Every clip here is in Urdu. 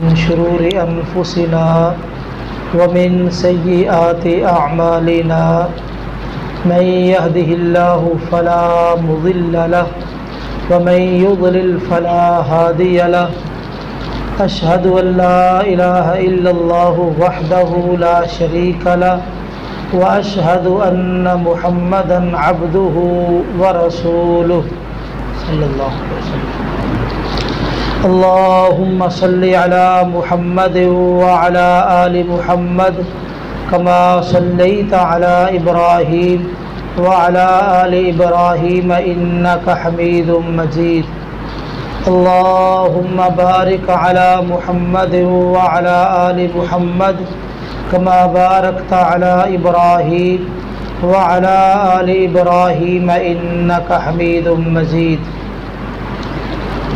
من شرور أنفسنا ومن سيئات أعمالنا من يهده الله فلا مضل له ومن يضلل فلا هادي له أشهد أن لا إله إلا الله وحده لا شريك له وأشهد أن محمدا عبده ورسوله صلى الله عليه وسلم اللهم صل على محمد وعلى آل محمد كما صليت على إبراهيم وعلى آل إبراهيم إنك حميد مجيد اللهم بارك على محمد وعلى آل محمد كما باركت على إبراهيم وعلى آل إبراهيم إنك حميد مجيد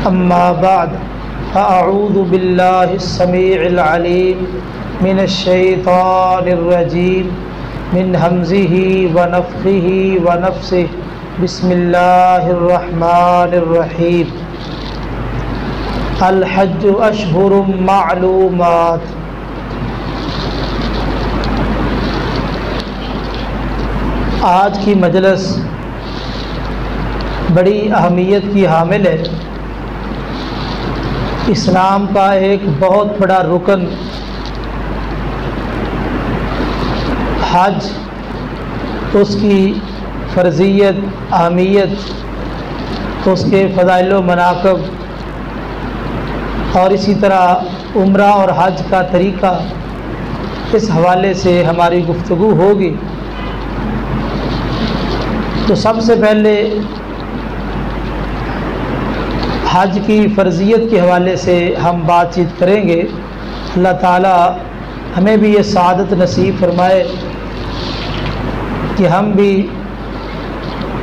أما بعد فأعوذ بالله السميع العليم من الشيطان الرجيم من همزه ونفخه ونفسه بسم الله الرحمن الرحيم الحج أشهر معلومات آج کی مجلس بڑی اہمیت کی حامل ہے۔ اسلام کا ایک بہت بڑا رکن حج، اس کی فرضیت، اہمیت، اس کے فضائل و مناقب اور اسی طرح عمرہ اور حج کا طریقہ، اس حوالے سے ہماری گفتگو ہوگی۔ تو سب سے پہلے حج کی فرضیت کے حوالے سے ہم بات چیت کریں گے۔ اللہ تعالی ہمیں بھی یہ سعادت نصیب فرمائے کہ ہم بھی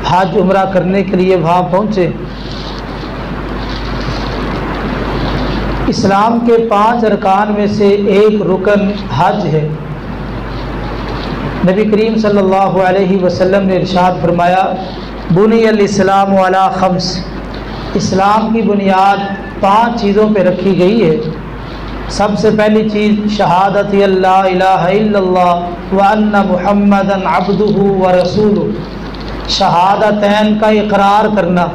حج عمرہ کرنے کے لیے وہاں پہنچے۔ اسلام کے 5 ارکان میں سے ایک رکن حج ہے۔ نبی کریم صلی اللہ علیہ وسلم نے ارشاد فرمایا بنی الاسلام علی 5، اسلام کی بنیاد 5 چیزوں پہ رکھی گئی ہے۔ سب سے پہلی چیز شہادت اللہ الہ الا اللہ وان محمدا عبدہ ورسولہ، شہادتین کا اقرار کرنا،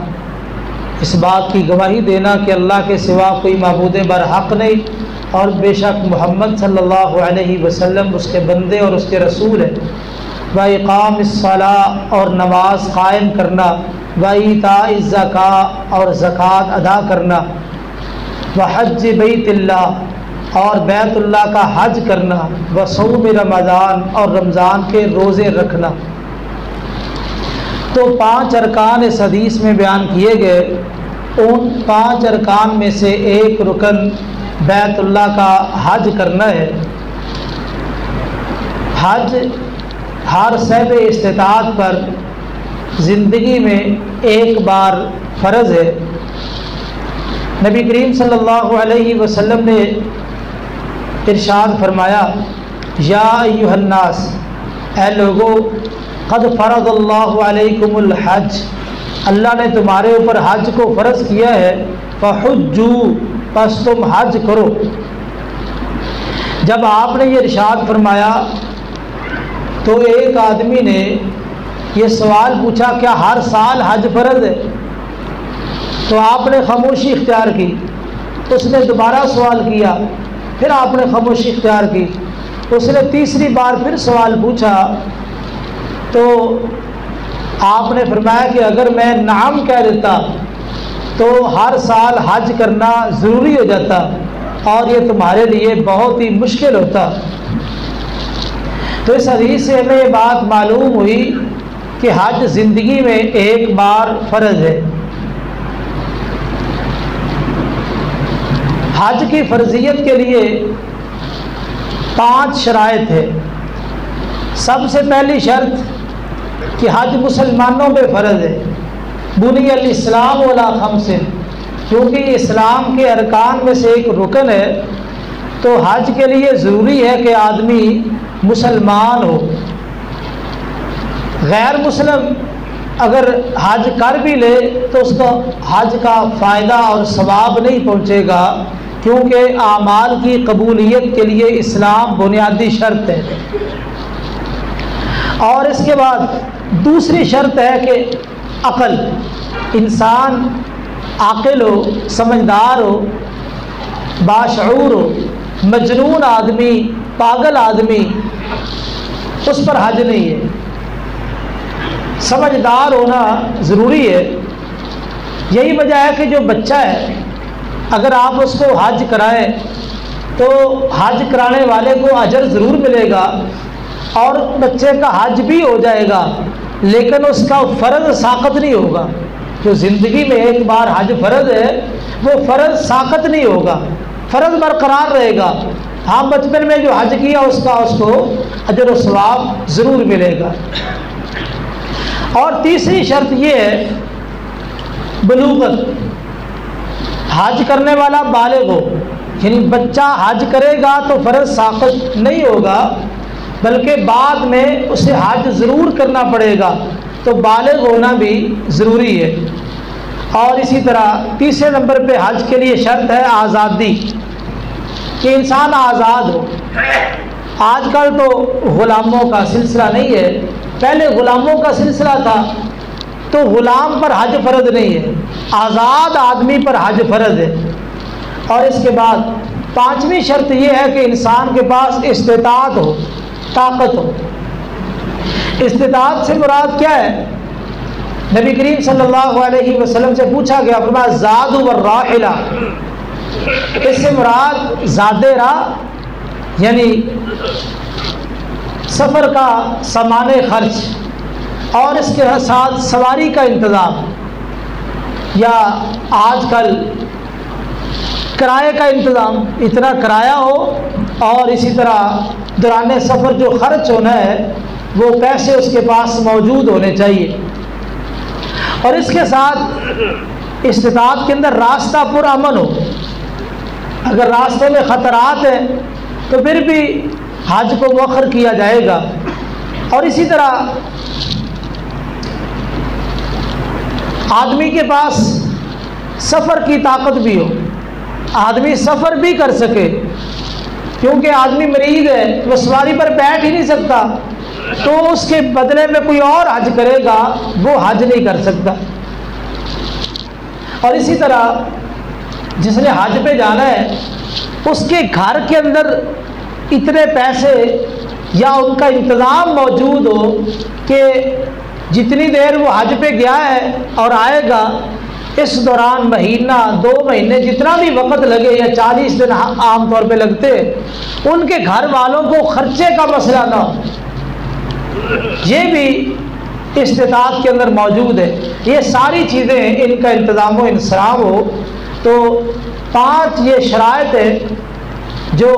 اس بات کی گواہی دینا کہ اللہ کے سوا کوئی معبود برحق نہیں اور بے شک محمد صلی اللہ علیہ وسلم اس کے بندے اور اس کے رسول ہیں۔ وَإِقَامِ الصَّلَاةِ اور نماز قائم کرنا، وَإِيتَاءِ الزَّكَاةِ اور زکوٰۃ ادا کرنا، وَحَجِّ بَيْتِ اللَّهِ اور بیت اللہ کا حج کرنا، وَصَوْمِ رمضان اور رمضان کے روزے رکھنا۔ تو 5 ارکان اس حدیث میں بیان کیے گئے، ان 5 ارکان میں سے ایک رکن بیت اللہ کا حج کرنا ہے۔ حج ہر صاحب استطاعت پر زندگی میں ایک بار فرض ہے۔ نبی کریم صلی اللہ علیہ وسلم نے ارشاد فرمایا یا ایھا الناس، اے لوگو، قد فرض اللہ علیکم الحج، اللہ نے تمہارے اوپر حج کو فرض کیا ہے، فحجوا، پس تم حج کرو۔ جب آپ نے یہ ارشاد فرمایا تو ایک آدمی نے یہ سوال پوچھا کیا ہر سال حج فرض ہے؟ تو آپ نے خاموشی اختیار کی۔ اس نے دوبارہ سوال کیا، پھر آپ نے خاموشی اختیار کی۔ اس نے تیسری بار پھر سوال پوچھا تو آپ نے فرمایا کہ اگر میں نعم کہہ دیتا تو ہر سال حج کرنا ضروری ہو جاتا اور یہ تمہارے لیے بہت ہی مشکل ہوتا۔ تو اس حدیث سے ہمیں یہ بات معلوم ہوئی کہ حج زندگی میں ایک بار فرض ہے۔ حج کی فرضیت کے لیے 5 شرائط ہے۔ سب سے پہلی شرط کہ حج مسلمانوں پہ فرض ہے۔ بنی الاسلام علی 5، کیونکہ اسلام کے ارکان میں سے ایک رکن ہے، تو حج کے لیے ضروری ہے کہ آدمی مسلمان ہو۔ غیر مسلم اگر حج کر بھی لے تو اس کا حج کا فائدہ اور ثواب نہیں پہنچے گا، کیونکہ اعمال کی قبولیت کے لیے اسلام بنیادی شرط ہے۔ اور اس کے بعد دوسری شرط ہے کہ عقل، انسان عاقل ہو، سمجھدار ہو، باشعور ہو۔ مجنون آدمی، پاگل آدمی، اس پر حج نہیں ہے۔ سمجھدار ہونا ضروری ہے۔ یہی وجہ ہے کہ جو بچہ ہے اگر آپ اس کو حج کرائیں تو حج کرانے والے کو اجر ضرور ملے گا اور بچے کا حج بھی ہو جائے گا، لیکن اس کا فرض ساقط نہیں ہوگا۔ جو زندگی میں ایک بار حج فرض ہے وہ فرض ساقط نہیں ہوگا، فرض برقرار رہے گا۔ ہاں بچپن میں جو حج کیا اس کو اجر و ثواب ضرور ملے گا۔ اور تیسری شرط یہ ہے بلوغت، حج کرنے والا بالغ ہو، یعنی بچہ حج کرے گا تو فرض ساقط نہیں ہوگا بلکہ بعد میں اسے حج ضرور کرنا پڑے گا، تو بالغ ہونا بھی ضروری ہے۔ اور اسی طرح تیسرے نمبر پہ حج کے لیے شرط ہے آزادی، کہ انسان آزاد ہو۔ آج کل تو غلاموں کا سلسلہ نہیں ہے، پہلے غلاموں کا سلسلہ تھا، تو غلام پر حج فرض نہیں ہے، آزاد آدمی پر حج فرض ہے۔ اور اس کے بعد پانچویں شرط یہ ہے کہ انسان کے پاس استطاعت ہو، طاقت ہو۔ استطاعت سے مراد کیا ہے؟ نبی کریم صلی اللہ علیہ وسلم سے پوچھا گیا، فرمایا زاد والراحلہ، اس سے مراد زاد راہ یعنی سفر کا سامان خرچ اور اس کے ساتھ سواری کا انتظام، یا آج کل کرائے کا انتظام، اتنا کرایہ ہو اور اسی طرح دوران سفر جو خرچ ہونا ہے وہ پیسے اس کے پاس موجود ہونے چاہیے۔ اور اس کے ساتھ استطاعت کے اندر راستہ پرامن ہو، اگر راستے میں خطرات ہیں تو پھر بھی حج کو مؤخر کیا جائے گا۔ اور اسی طرح آدمی کے پاس سفر کی طاقت بھی ہو، آدمی سفر بھی کر سکے، کیونکہ آدمی مریض ہے، وہ سواری پر بیٹھ ہی نہیں سکتا، تو اس کے بدلے میں کوئی اور حج کرے گا وہ حج نہیں کر سکتا۔ اور اسی طرح جس نے حج پہ جانا ہے اس کے گھر کے اندر اتنے پیسے یا ان کا انتظام موجود ہو کہ جتنی دیر وہ حج پہ گیا ہے اور آئے گا اس دوران مہینہ 2 مہینے جتنا بھی وقت لگے یا 40 دن عام طور پہ لگتے، ان کے گھر والوں کو خرچے کا مسئلہ نہ ہو، یہ بھی استطاعت کے اندر موجود ہے۔ یہ ساری چیزیں ان کا انتظام و انصرام ہو تو 5 یہ شرائط ہے جو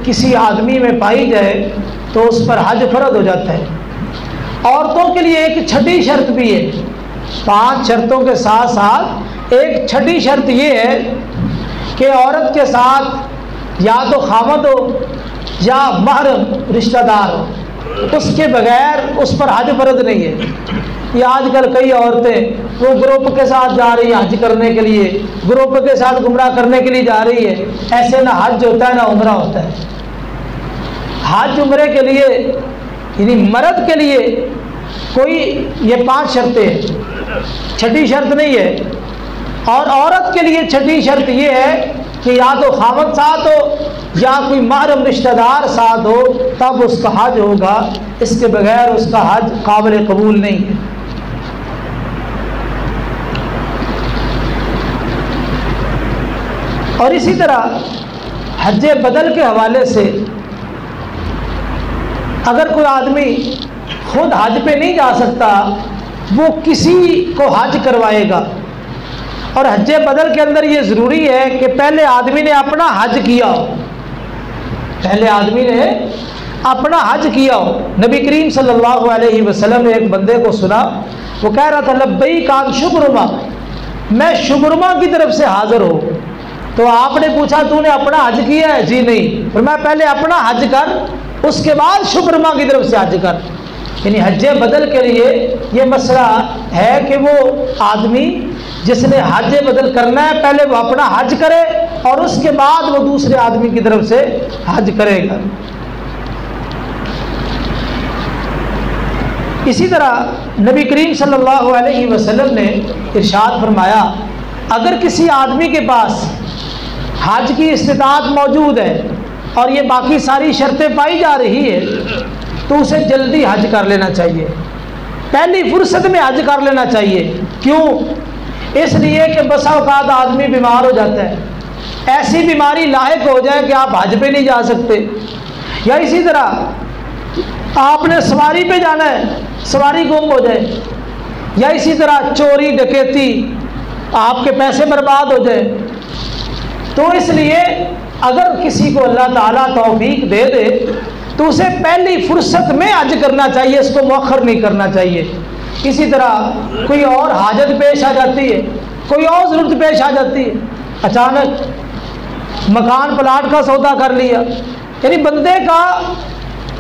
کسی آدمی میں پائی جائے تو اس پر حج فرض ہو جاتا ہے۔ عورتوں کے لیے ایک چھٹی شرط بھی ہے، 5 شرطوں کے ساتھ ساتھ ایک چھٹی شرط یہ ہے کہ عورت کے ساتھ یا تو خاوند ہو یا محرم رشتہ دار ہو، اس کے بغیر اس پر حج فرض نہیں ہے۔ یہ آج کل کئی عورتیں وہ گروپ کے ساتھ جا رہی ہیں حج کرنے کے لیے، گروپ کے ساتھ گمراہ کرنے کے لیے جا رہی ہے، ایسے نہ حج ہوتا ہے نہ عمرہ ہوتا ہے۔ حج عمرے کے لیے یعنی مرد کے لیے کوئی یہ 5 شرطیں ہیں، چھٹی شرط نہیں ہے۔ اور عورت کے لیے چھٹی شرط یہ ہے کہ یا تو خاوند ساتھ ہو یا کوئی محرم رشتہ دار ساتھ ہو تب اس کا حج ہوگا، اس کے بغیر اس کا حج قابل قبول نہیں ہے۔ اور اسی طرح حج بدل کے حوالے سے اگر کوئی آدمی خود حج پہ نہیں جا سکتا وہ کسی کو حج کروائے گا۔ اور حج بدل کے اندر یہ ضروری ہے کہ پہلے آدمی نے اپنا حج کیا ہو، پہلے آدمی نے اپنا حج کیا ہو۔ نبی کریم صلی اللہ علیہ وسلم نے ایک بندے کو سنا، وہ کہہ رہا تھا لبیک عن شبرمہ، میں شبرمہ کی طرف سے حاضر ہوں۔ تو آپ نے پوچھا تو نے اپنا حج کیا ہے؟ جی نہیں۔ فرمایا پہلے اپنا حج کر اس کے بعد شبرمہ کی طرف سے حج کر۔ یعنی حج بدل کے لیے یہ مسئلہ ہے کہ وہ آدمی جس نے حج بدل کرنا ہے پہلے وہ اپنا حج کرے اور اس کے بعد وہ دوسرے آدمی کی طرف سے حج کرے گا۔ اسی طرح نبی کریم صلی اللہ علیہ وسلم نے ارشاد فرمایا اگر کسی آدمی کے پاس حج کی استطاعت موجود ہے اور یہ باقی ساری شرطیں پائی جا رہی ہے تو اسے جلدی حج کر لینا چاہیے، پہلی فرصت میں حج کر لینا چاہیے۔ کیوں؟ اس لیے کہ بسا اوقات آدمی بیمار ہو جاتا ہے، ایسی بیماری لاحق ہو جائے کہ آپ حج پہ نہیں جا سکتے، یا اسی طرح آپ نے سواری پہ جانا ہے، سواری گم ہو جائے، یا اسی طرح چوری ڈکیتی آپ کے پیسے برباد ہو جائے۔ تو اس لیے اگر کسی کو اللہ تعالیٰ توفیق دے دے تو اسے پہلی فرصت میں حج کرنا چاہیے، اس کو مؤخر نہیں کرنا چاہیے۔ اسی طرح کوئی اور حاجت پیش آ جاتی ہے، کوئی اور ضرورت پیش آ جاتی ہے، اچانک مکان پلاٹ کا سودا کر لیا، یعنی بندے کا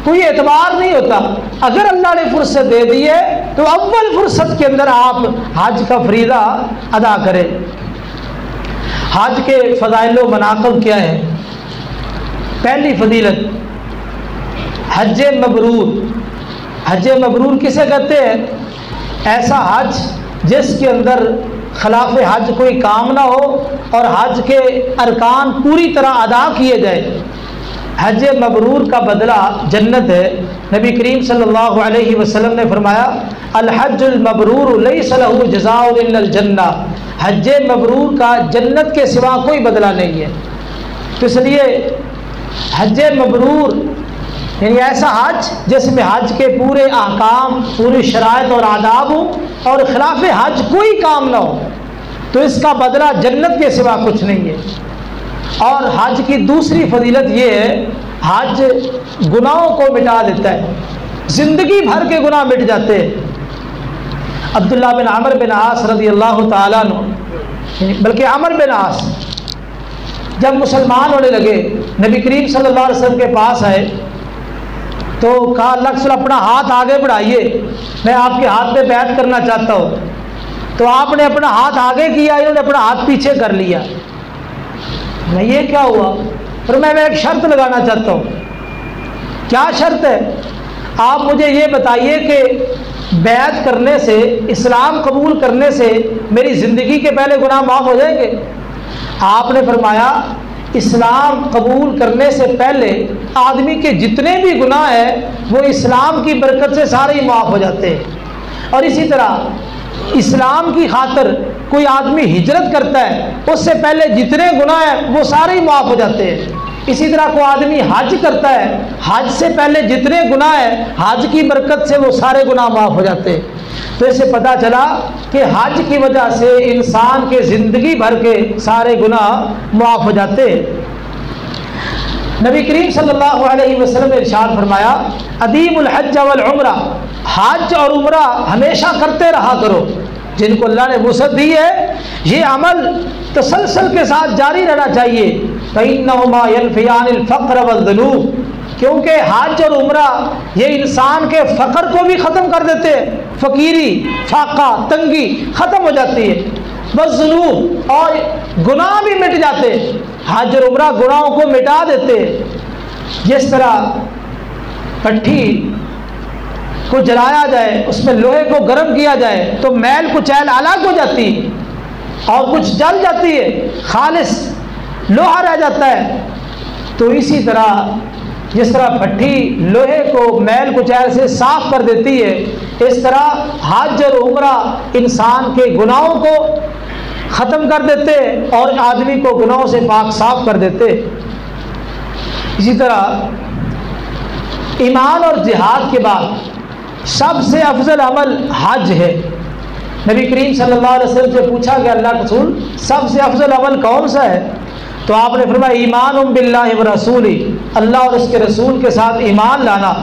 کوئی اعتبار نہیں ہوتا۔ اگر اللہ نے فرصت دے دی ہے تو اول فرصت کے اندر آپ حج کا فریضہ ادا کریں۔ حج کے فضائل و مناقب کیا ہے؟ پہلی فضیلت حج مبرور۔ حج مبرور کسے کہتے ہیں؟ ایسا حج جس کے اندر خلاف حج کوئی کام نہ ہو اور حج کے ارکان پوری طرح ادا کیے جائے۔ حج مبرور کا بدلہ جنت ہے۔ نبی کریم صلی اللہ علیہ وسلم نے فرمایا الحج المبرور لیس له جزاء الا الجنہ، حج مبرور کا جنت کے سوا کوئی بدلہ نہیں ہے۔ تو اس لیے حج مبرور یعنی ایسا حج جس میں حج کے پورے احکام، پوری شرائط اور آداب ہوں اور خلاف حج کوئی کام نہ ہو، تو اس کا بدلہ جنت کے سوا کچھ نہیں ہے۔ اور حج کی دوسری فضیلت یہ ہے حج گناہوں کو مٹا دیتا ہے، زندگی بھر کے گناہ مٹ جاتے ہیں۔ عبداللہ بن عمر بن عاص رضی اللہ تعالیٰ عنہ، بلکہ عمر بن عاص جب مسلمان ہونے لگے نبی کریم صلی اللہ علیہ وسلم کے پاس آئے تو کہا اللہ کے رسول اپنا ہاتھ آگے بڑھائیے، میں آپ کے ہاتھ پہ بیعت کرنا چاہتا ہوں۔ تو آپ نے اپنا ہاتھ آگے کیا، انہوں نے اپنا ہاتھ پیچھے کر لیا۔ میں یہ کیا ہوا؟ پھر میں ایک شرط لگانا چاہتا ہوں۔ کیا شرط ہے؟ آپ مجھے یہ بتائیے کہ بیعت کرنے سے، اسلام قبول کرنے سے میری زندگی کے پہلے گناہ معاف ہو جائیں گے؟ آپ نے فرمایا اسلام قبول کرنے سے پہلے آدمی کے جتنے بھی گناہ ہیں وہ اسلام کی برکت سے سارے ہی معاف ہو جاتے ہیں۔ اور اسی طرح اسلام کی خاطر کوئی آدمی ہجرت کرتا ہے، اس سے پہلے جتنے گناہ ہیں وہ سارے ہی معاف ہو جاتے ہیں۔ اسی طرح کوئی آدمی حج کرتا ہے، حج سے پہلے جتنے گناہ ہیں حج کی برکت سے وہ سارے گناہ معاف ہو جاتے ہیں۔ تو اس سے پتہ چلا کہ حج کی وجہ سے انسان کے زندگی بھر کے سارے گناہ معاف ہو جاتے ہیں۔ نبی کریم صلی اللہ علیہ وسلم نے ارشاد فرمایا ادیم الحج والعمرہ، حج اور عمرہ ہمیشہ کرتے رہا کرو۔ جن کو اللہ نے وسعت دی ہے یہ عمل تسلسل کے ساتھ جاری رہنا چاہیے۔ فإنهما ينفيان الفقر والذنوب، کیونکہ حج اور عمرہ یہ انسان کے فقر کو بھی ختم کر دیتے ہیں، فقیری، فاقہ، تنگی ختم ہو جاتی ہے، بس ذنوب اور گناہ بھی مٹ جاتے ہیں۔ حج اور عمرہ گناہوں کو مٹا دیتے ہیں۔ جس طرح پٹھی کو جلایا جائے، اس میں لوہے کو گرم کیا جائے تو میل کچیل الگ ہو جاتی ہے اور کچھ جل جاتی ہے، خالص لوہا رہ جاتا ہے۔ تو اسی طرح جس طرح پٹھی لوہے کو میل کچیل سے صاف کر دیتی ہے، اس طرح حج اور عمرہ انسان کے گناہوں کو ختم کر دیتے اور آدمی کو گناہوں سے پاک صاف کر دیتے۔ اسی طرح ایمان اور جہاد کے بعد سب سے افضل عمل حج ہے۔ نبی کریم صلی اللہ علیہ وسلم سے پوچھا کہ اللہ کے رسول سب سے افضل عمل کون سا ہے؟ تو آپ نے فرمایا ایمان باللہ ورسولہ، اللہ اور اس کے رسول کے ساتھ ایمان لانا۔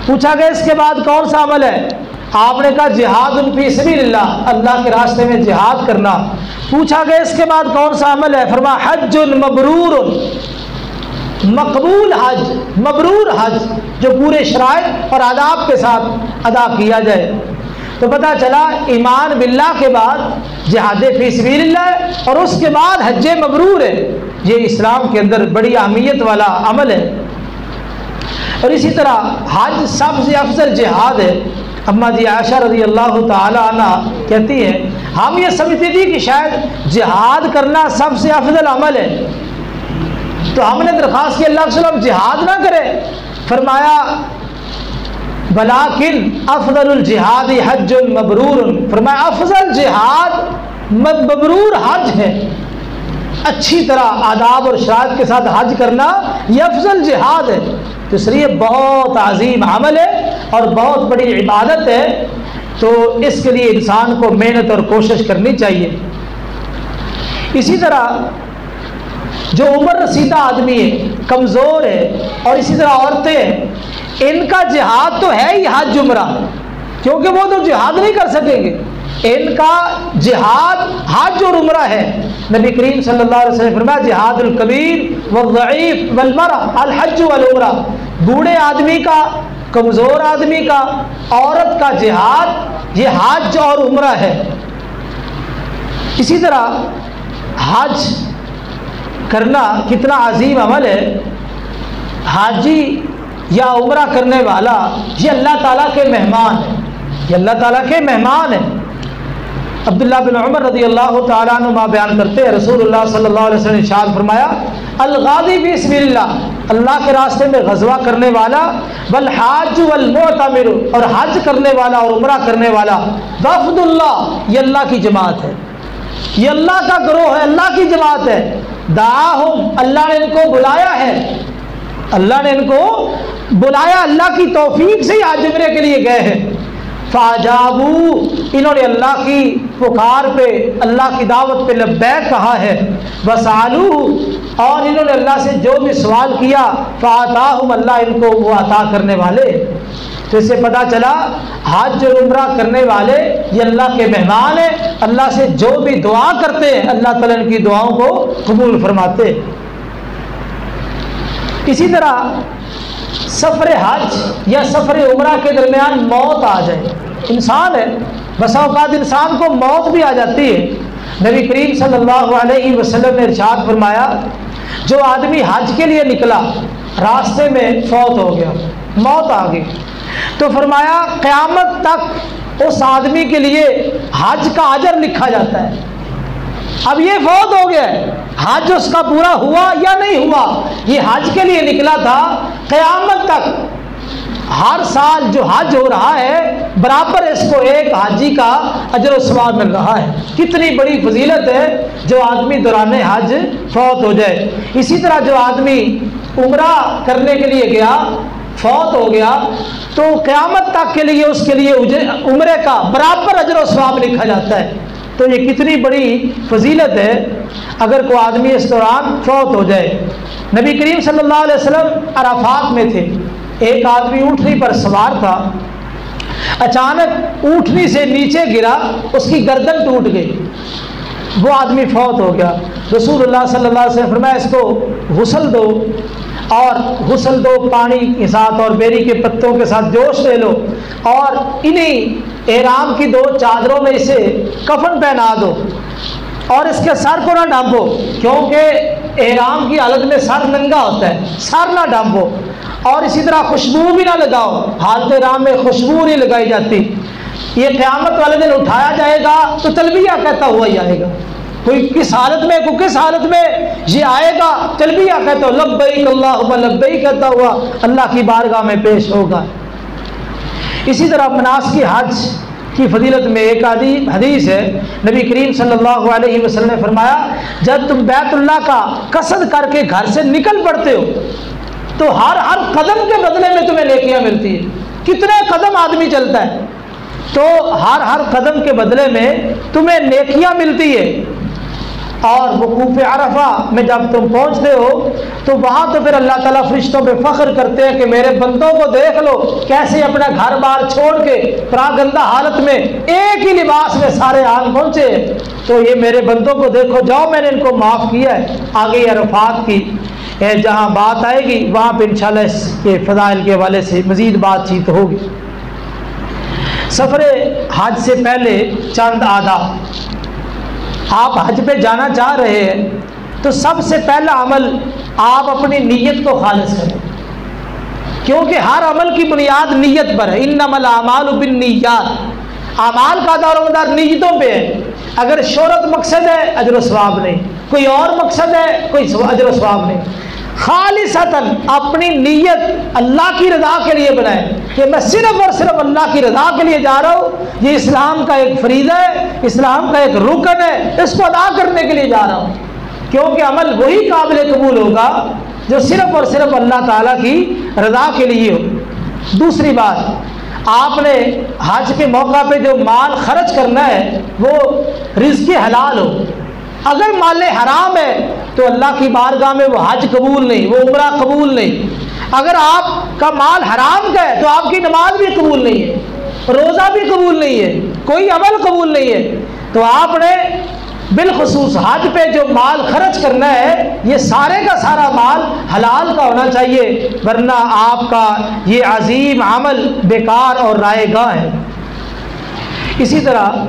پوچھا گیا اس کے بعد کون سا عمل ہے؟ آپ نے کہا جہاد فی سبیل اللہ، اللہ کے راستے میں جہاد کرنا۔ پوچھا گیا اس کے بعد کون سا عمل ہے؟ فرمایا حج مبرور، مقبول حج، مبرور حج جو پورے شرائط اور آداب کے ساتھ ادا کیا جائے۔ تو پتہ چلا ایمان باللہ کے بعد جہاد فی سبیل اللہ ہے اور اس کے بعد حج مبرور ہے. یہ اسلام کے اندر بڑی اہمیت والا عمل ہے. اور اسی طرح حج سب سے افضل جہاد ہے. اماں جی عائشہ رضی اللہ تعالی عنہ کہتی ہیں ہم یہ سمجھتی تھی کہ شاید جہاد کرنا سب سے افضل عمل ہے، تو ہم نے درخواست کی اللہ کے وسلم جہاد نہ کرے. فرمایا بلاکن افضل الجہاد حج مبرور. فرمایا افضل جہاد مبرور حج ہے. اچھی طرح آداب اور شرائط کے ساتھ حج کرنا یہ افضل جہاد ہے. تو اس لیے بہت عظیم عمل ہے اور بہت بڑی عبادت ہے. تو اس کے لیے انسان کو محنت اور کوشش کرنی چاہیے. اسی طرح جو عمر رسیدہ آدمی ہے، کمزور ہے، اور اسی طرح عورتیں ہیں، ان کا جہاد تو ہے ہی حج عمرہ، کیونکہ وہ تو جہاد نہیں کر سکیں گے. ان کا جہاد حج اور عمرہ ہے. نبی کریم صلی اللہ علیہ وسلم فرمایا جہاد الکبیر والضعیف والمرأ الحج والعمرہ. بوڑھے آدمی کا، کمزور آدمی کا، عورت کا جہاد یہ حج اور عمرہ ہے. اسی طرح حج کرنا کتنا عظیم عمل ہے. حاجی یا عمرہ کرنے والا یہ اللہ تعالیٰ کے مہمان ہے، یہ اللہ تعالیٰ کے مہمان ہیں. عبداللہ بن عمر رضی اللہ تعالیٰ عنہ بیان کرتے ہیں رسول اللہ صلی اللہ علیہ وسلم نے ارشاد فرمایا الغازی فی سبیل اللہ، اللہ کے راستے میں غزوہ کرنے والا، والحاج والمعتمر، اور حج کرنے والا اور عمرہ کرنے والا، وفد اللہ، یہ اللہ کی جماعت ہے، یہ اللہ کا گروہ ہے، اللہ کی جماعت ہے. دعاہم، اللہ نے ان کو بلایا ہے، اللہ نے ان کو بلایا، اللہ کی توفیق سے ہی حج عمرے کے لیے گئے ہیں. فاجابو، انہوں نے اللہ کی پکار پہ، اللہ کی دعوت پہ لبیک کہا ہے. وسالو، اور انہوں نے اللہ سے جو بھی سوال کیا، فآتاہم، اللہ ان کو وہ عطا کرنے والے. تو اس سے پتہ چلا حج اور عمرہ کرنے والے یہ اللہ کے مہمان ہیں، اللہ سے جو بھی دعا کرتے ہیں اللہ تعالیٰ ان کی دعاؤں کو قبول فرماتے. اسی طرح سفر حج یا سفر عمرہ کے درمیان موت آ جائے، انسان ہے، بسا اوقات انسان کو موت بھی آ جاتی ہے. نبی کریم صلی اللہ علیہ وسلم نے ارشاد فرمایا جو آدمی حج کے لیے نکلا، راستے میں فوت ہو گیا، موت آ گئی، تو فرمایا قیامت تک اس آدمی کے لیے حج کا اجر لکھا جاتا ہے. اب یہ فوت ہو گیا ہے، حج اس کا پورا ہوا یا نہیں ہوا، یہ حج کے لیے نکلا تھا، قیامت تک ہر سال جو حج ہو رہا ہے برابر اس کو ایک حاجی کا اجر و ثواب مل رہا ہے. کتنی بڑی فضیلت ہے جو آدمی دوران حج فوت ہو جائے. اسی طرح جو آدمی عمرہ کرنے کے لیے گیا، فوت ہو گیا، تو قیامت تک کے لیے اس کے لیے عمرے کا برابر اجر و ثواب لکھا جاتا ہے. تو یہ کتنی بڑی فضیلت ہے اگر کوئی آدمی اس دوران فوت ہو جائے. نبی کریم صلی اللہ علیہ وسلم عرفات میں تھے، ایک آدمی اونٹنی پر سوار تھا، اچانک اونٹنی سے نیچے گرا، اس کی گردن ٹوٹ گئی، وہ آدمی فوت ہو گیا. رسول اللہ صلی اللہ علیہ وسلم فرمایا اس کو غسل دو، اور غسل دو پانی کے ساتھ اور بیری کے پتوں کے ساتھ جوش لے لو، اور انہی احرام کی 2 چادروں میں اسے کفن پہنا دو، اور اس کے سر کو نہ ڈھانپو، کیونکہ احرام کی حالت میں سر ننگا ہوتا ہے، سر نہ ڈھانپو، اور اسی طرح خوشبو بھی نہ لگاؤ، حالت احرام میں خوشبو نہیں لگائی جاتی. یہ قیامت والے دن اٹھایا جائے گا تو تلبیہ کہتا ہوا ہی آئے گا. کوئی کس حالت میں، کوئی کس حالت میں یہ آئے گا، تلبیہ کہتا ہو، لبیک اللہم لبیک کہتا ہوا اللہ کی بارگاہ میں پیش ہوگا. اسی طرح مناسک حج کی فضیلت میں ایک حدیث ہے، نبی کریم صلی اللہ علیہ وسلم نے فرمایا جب تم بیت اللہ کا قصد کر کے گھر سے نکل پڑتے ہو تو ہر قدم کے بدلے میں تمہیں نیکیاں ملتی ہیں. کتنے قدم آدمی چلتا ہے تو ہر قدم کے بدلے میں تمہیں نیکیاں ملتی ہے. اور وقوف عرفہ میں جب تم پہنچتے ہو تو وہاں تو پھر اللہ تعالیٰ فرشتوں پہ فخر کرتے ہیں کہ میرے بندوں کو دیکھ لو کیسے اپنا گھر بار چھوڑ کے پراگندہ حالت میں ایک ہی لباس میں سارے آن پہنچے، تو یہ میرے بندوں کو دیکھو، جاؤ میں نے ان کو معاف کیا ہے. آگے عرفات کی جہاں بات آئے گی وہاں پہ انشاءاللہ اس کے فضائل کے حوالے سے مزید بات چیت ہوگی. سفر حج سے پہلے چند آداب. آپ حج پہ جانا چاہ رہے ہیں تو سب سے پہلا عمل آپ اپنی نیت کو خالص کریں، کیونکہ ہر عمل کی بنیاد نیت پر ہے. انما الاعمال بالنیات، اعمال کا دار و مدار نیتوں پہ ہے. اگر شہرت مقصد ہے اجر و ثواب نہیں، کوئی اور مقصد ہے کوئی اجر و ثواب نہیں. خالصتاً اپنی نیت اللہ کی رضا کے لیے بنائیں کہ میں صرف اور صرف اللہ کی رضا کے لیے جا رہا ہوں، یہ اسلام کا ایک فریضہ ہے، اسلام کا ایک رکن ہے، اس کو ادا کرنے کے لیے جا رہا ہوں. کیونکہ عمل وہی قابل قبول ہوگا جو صرف اور صرف اللہ تعالیٰ کی رضا کے لیے ہو. دوسری بات، آپ نے حج کے موقع پہ جو مال خرچ کرنا ہے وہ رزق حلال ہو. اگر مال حرام ہے تو اللہ کی بارگاہ میں وہ حج قبول نہیں، وہ عمرہ قبول نہیں. اگر آپ کا مال حرام کا ہے تو آپ کی نماز بھی قبول نہیں ہے، روزہ بھی قبول نہیں ہے، کوئی عمل قبول نہیں ہے. تو آپ نے بالخصوص حج پہ جو مال خرچ کرنا ہے یہ سارے کا سارا مال حلال کا ہونا چاہیے، ورنہ آپ کا یہ عظیم عمل بیکار اور رائے گاہ ہے. اسی طرح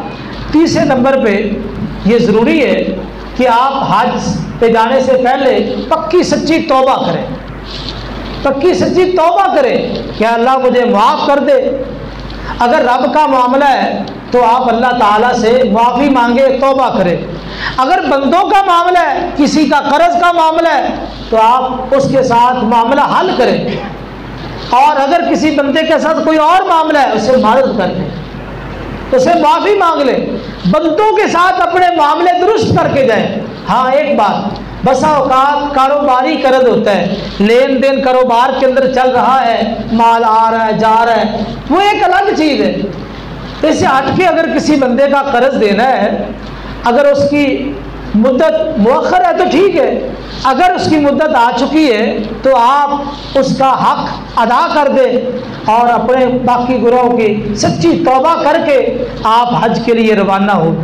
تیسرے نمبر پہ یہ ضروری ہے کہ آپ حج پہ جانے سے پہلے پکی سچی توبہ کریں. پکی سچی توبہ کریں کہ اللہ مجھے معاف کر دے. اگر رب کا معاملہ ہے تو آپ اللہ تعالیٰ سے معافی مانگے، توبہ کریں. اگر بندوں کا معاملہ ہے، کسی کا قرض کا معاملہ ہے تو آپ اس کے ساتھ معاملہ حل کریں. اور اگر کسی بندے کے ساتھ کوئی اور معاملہ ہے اسے معذرت کر دیں، اسے معافی مانگ لیں. بندوں کے ساتھ اپنے معاملے درست کر کے جائیں. ہاں ایک بات، بسا اوقات کاروباری قرض ہوتا ہے، لین دین کاروبار کے اندر چل رہا ہے، مال آ رہا ہے جا رہا ہے، وہ ایک الگ چیز ہے. اس سے ہٹ کے اگر کسی بندے کا قرض دینا ہے، اگر اس کی مدت مؤخر ہے تو ٹھیک ہے، اگر اس کی مدت آ چکی ہے تو آپ اس کا حق ادا کر دیں اور اپنے باقی گناہوں کی سچی توبہ کر کے آپ حج کے لیے روانہ ہو.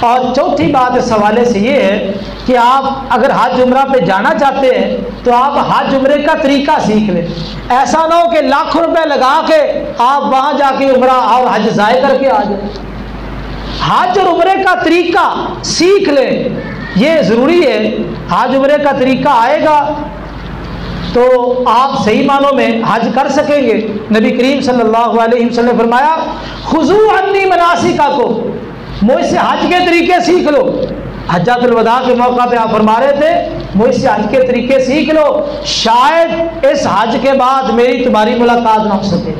اور چوتھی بات اس حوالے سے یہ ہے کہ آپ اگر حج عمرہ پہ جانا چاہتے ہیں تو آپ حج عمرے کا طریقہ سیکھ لیں. ایسا نہ ہو کہ لاکھوں روپے لگا کے آپ وہاں جا کے عمرہ اور حج ضائع کر کے آ جائیں. حج اور عمرے کا طریقہ سیکھ لیں، یہ ضروری ہے. حج عمرے کا طریقہ آئے گا تو آپ صحیح معنوں میں حج کر سکیں گے. نبی کریم صلی اللہ علیہ وسلم نے فرمایا خذوا عنی مناسککم، مجھ سے حج کے طریقے سیکھ لو. حجۃ الوداع کے موقع پہ آپ فرما رہے تھے مجھ سے حج کے طریقے سیکھ لو، شاید اس حج کے بعد میری تمہاری ملاقات نہ ہو سکے.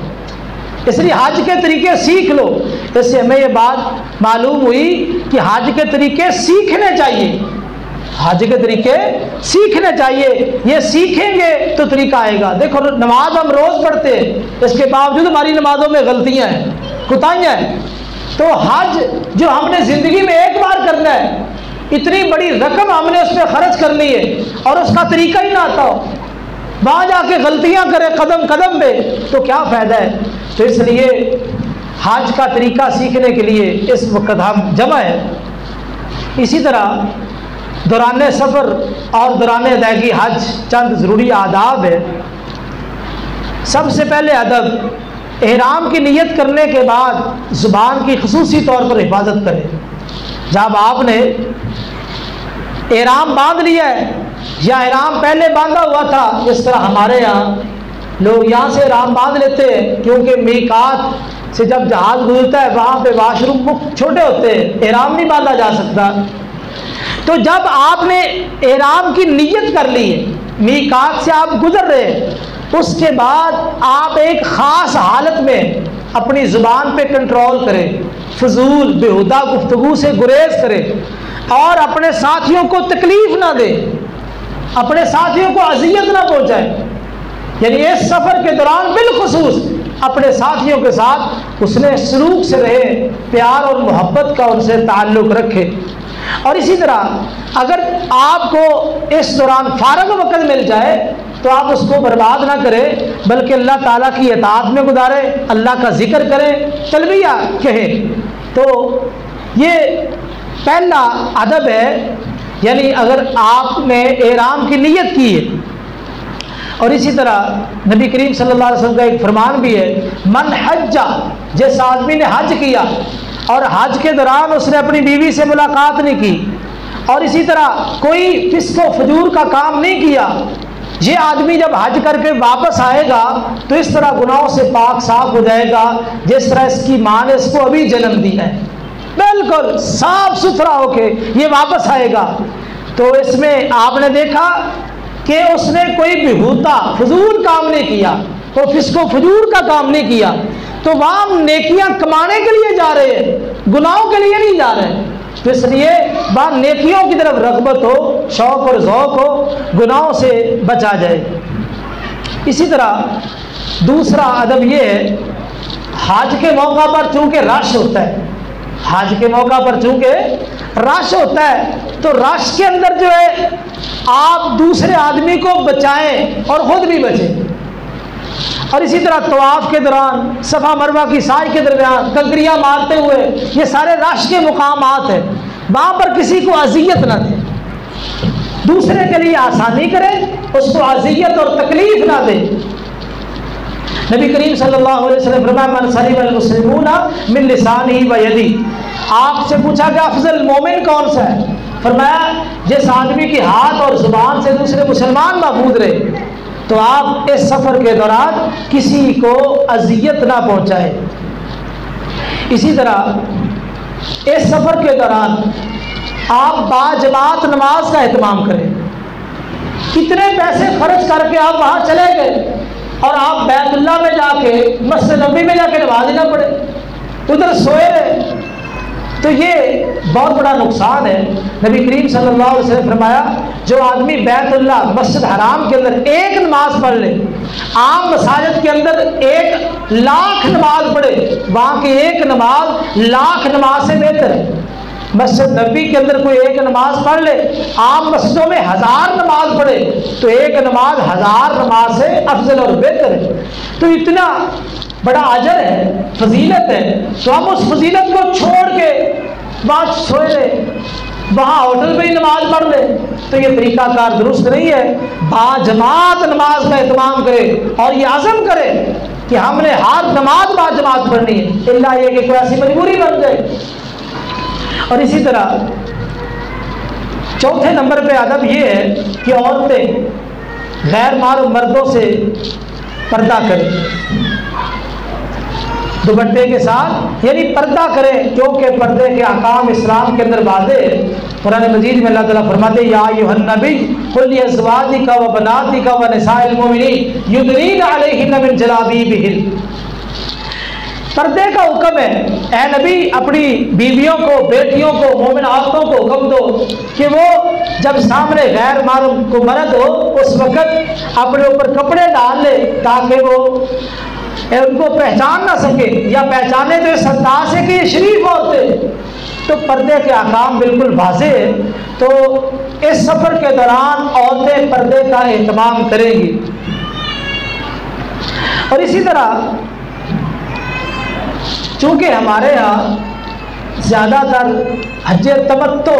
اس لیے حج کے طریقے سیکھ لو. اس سے ہمیں یہ بات معلوم ہوئی کہ حج کے طریقے سیکھنے چاہیے. حج کے طریقے سیکھنے چاہیے، یہ سیکھیں گے تو طریقہ آئے گا. دیکھو نماز ہم روز پڑھتے ہیں، اس کے باوجود ہماری نمازوں میں غلطیاں ہیں، کوتاہیاں ہیں. تو حج جو ہم نے زندگی میں ایک بار کرنا ہے، اتنی بڑی رقم ہم نے اس پہ خرچ کرنی ہے اور اس کا طریقہ ہی نہ آتا ہو، وہاں جا کے غلطیاں کرے قدم قدم پہ، تو کیا فائدہ ہے. تو اس لیے حج کا طریقہ سیکھنے کے لیے اس وقت ہم جمع ہیں. اسی طرح دوران سفر اور دوران ادائیگی حج چند ضروری آداب ہے. سب سے پہلے ادب، احرام کی نیت کرنے کے بعد زبان کی خصوصی طور پر حفاظت کریں. جب آپ نے احرام باندھ لیا ہے یا احرام پہلے باندھا ہوا تھا، اس طرح ہمارے یہاں لوگ یہاں سے احرام باندھ لیتے ہیں کیونکہ میقات سے جب جہاز گزرتا ہے وہاں پہ واش روم چھوٹے ہوتے ہیں، احرام نہیں باندھا جا سکتا. تو جب آپ نے احرام کی نیت کر لی ہے، میقات سے آپ گزر رہے ہیں، اس کے بعد آپ ایک خاص حالت میں اپنی زبان پہ کنٹرول کریں، فضول بیہودہ گفتگو سے گریز کریں اور اپنے ساتھیوں کو تکلیف نہ دیں، اپنے ساتھیوں کو اذیت نہ پہنچائیں. یعنی اس سفر کے دوران بالخصوص اپنے ساتھیوں کے ساتھ اس نے سلوک سے رہے، پیار اور محبت کا ان سے تعلق رکھے. اور اسی طرح اگر آپ کو اس دوران فارغ وقت مل جائے تو آپ اس کو برباد نہ کریں، بلکہ اللہ تعالیٰ کی اطاعت میں گزاریں، اللہ کا ذکر کریں، تلبیہ کہیں. تو یہ پہلا ادب ہے. یعنی اگر آپ نے احرام کی نیت کی ہے اور اسی طرح نبی کریم صلی اللہ علیہ وسلم کا ایک فرمان بھی ہے، من حج، جس آدمی نے حج کیا اور حج کے دوران اس نے اپنی بیوی سے ملاقات نہیں کی، اور اسی طرح کوئی فسق و فجور کا کام نہیں کیا، یہ آدمی جب حج کر کے واپس آئے گا تو اس طرح گناہوں سے پاک صاف ہو جائے گا جس طرح اس کی ماں نے اس کو ابھی جنم دیا ہے، بالکل صاف ستھرا ہو کے یہ واپس آئے گا۔ تو اس میں آپ نے دیکھا کہ اس نے کوئی بےہودہ فضول کام نہیں کیا، کوئی فسق و فجور کا کام نہیں کیا، تو وہاں ہم نیکیاں کمانے کے لیے جا رہے ہیں، گناہوں کے لیے نہیں جا رہے ہیں، تو اس لیے وہاں نیکیوں کی طرف رغبت ہو، شوق اور ذوق ہو، گناہوں سے بچا جائے۔ اسی طرح دوسرا ادب یہ ہے، حج کے موقع پر چونکہ رش ہوتا ہے، حج کے موقع پر چونکہ رش ہوتا ہے تو رش کے اندر جو ہے آپ دوسرے آدمی کو بچائیں اور خود بھی بچیں۔ اور اسی طرح طواف کے دوران صفا مروہ کی سعی کے درمیان کنکریاں مارتے ہوئے، یہ سارے رش کے مقامات ہیں، وہاں پر کسی کو اذیت نہ دیں، دوسرے کے لیے آسانی کریں، اس کو اذیت اور تکلیف نہ دیں۔ نبی کریم صلی اللہ علیہ وسلم فرمایا من سلم المسلمون من لسانہ و یدہ، آپ سے پوچھا کہ افضل مومن کون سا ہے؟ فرمایا جس آدمی کی ہاتھ اور زبان سے دوسرے مسلمان محفوظ رہے۔ تو آپ اس سفر کے دوران کسی کو اذیت نہ پہنچائے۔ اسی طرح اس سفر کے دوران آپ باجماعت نماز کا اہتمام کریں۔ کتنے پیسے خرچ کر کے آپ وہاں چلے گئے اور آپ بیت اللہ میں جا کے مسجد نبوی میں جا کے نماز نہ پڑھے، ادھر سوئے رہے، تو یہ بہت بڑا نقصان ہے۔ نبی کریم صلی اللہ علیہ وسلم فرمایا جو آدمی بیت اللہ مسجد حرام کے اندر ایک نماز پڑھ لے، عام مساجد کے اندر 1,00,000 نماز پڑھے، وہاں کی ایک نماز 1,00,000 نماز سے بہتر ہے۔ مسجد نبی کے اندر کوئی ایک نماز پڑھ لے، عام مسجدوں میں 1000 نماز پڑھے تو ایک نماز 1000 نماز سے افضل اور بہتر ہے۔ تو اتنا بڑا اجر ہے، فضیلت ہے، تو ہم اس فضیلت کو چھوڑ کے وہاں سوئے رہے، وہاں ہوٹل پہ ہی نماز پڑھ لے، تو یہ طریقہ کار درست نہیں ہے۔ باجماعت نماز کا اہتمام کرے اور یہ عزم کرے کہ ہم نے ہر نماز باجماعت پڑھنی ہے، الا یہ کہ کوئی ایسی مجبوری بن جائے۔ اور اسی طرح چوتھے نمبر پہ ادب یہ ہے کہ عورتیں غیر محرم مردوں سے پردہ کریں، دوپٹے کے ساتھ، یعنی پردہ کریں، کیونکہ پردے کے احکام اسلام کے اندر واضح ہے۔ قرآن مجید میں اللہ تعالیٰ فرماتے ہیں یا ایھا النبی قل لازواجک و بناتک و نساء المؤمنین یدنین علیہن من جلابیبہن، پردے کا حکم ہے، اے نبی اپنی بیویوں کو، بیٹیوں کو، مومن عورتوں کو حکم دو کہ وہ جب سامنے غیر محرم کو مرد ہو اس وقت اپنے اوپر کپڑے ڈال لے تاکہ وہ ان کو پہچان نہ سکے، یا پہچانے تو اس انداز سے کہ یہ شریف عورتیں۔ تو پردے کے احکام بالکل واضح ہے، تو اس سفر کے دوران عورتیں پردے کا اہتمام کریں گی۔ اور اسی طرح چونکہ ہمارے ہاں زیادہ تر حج تمتع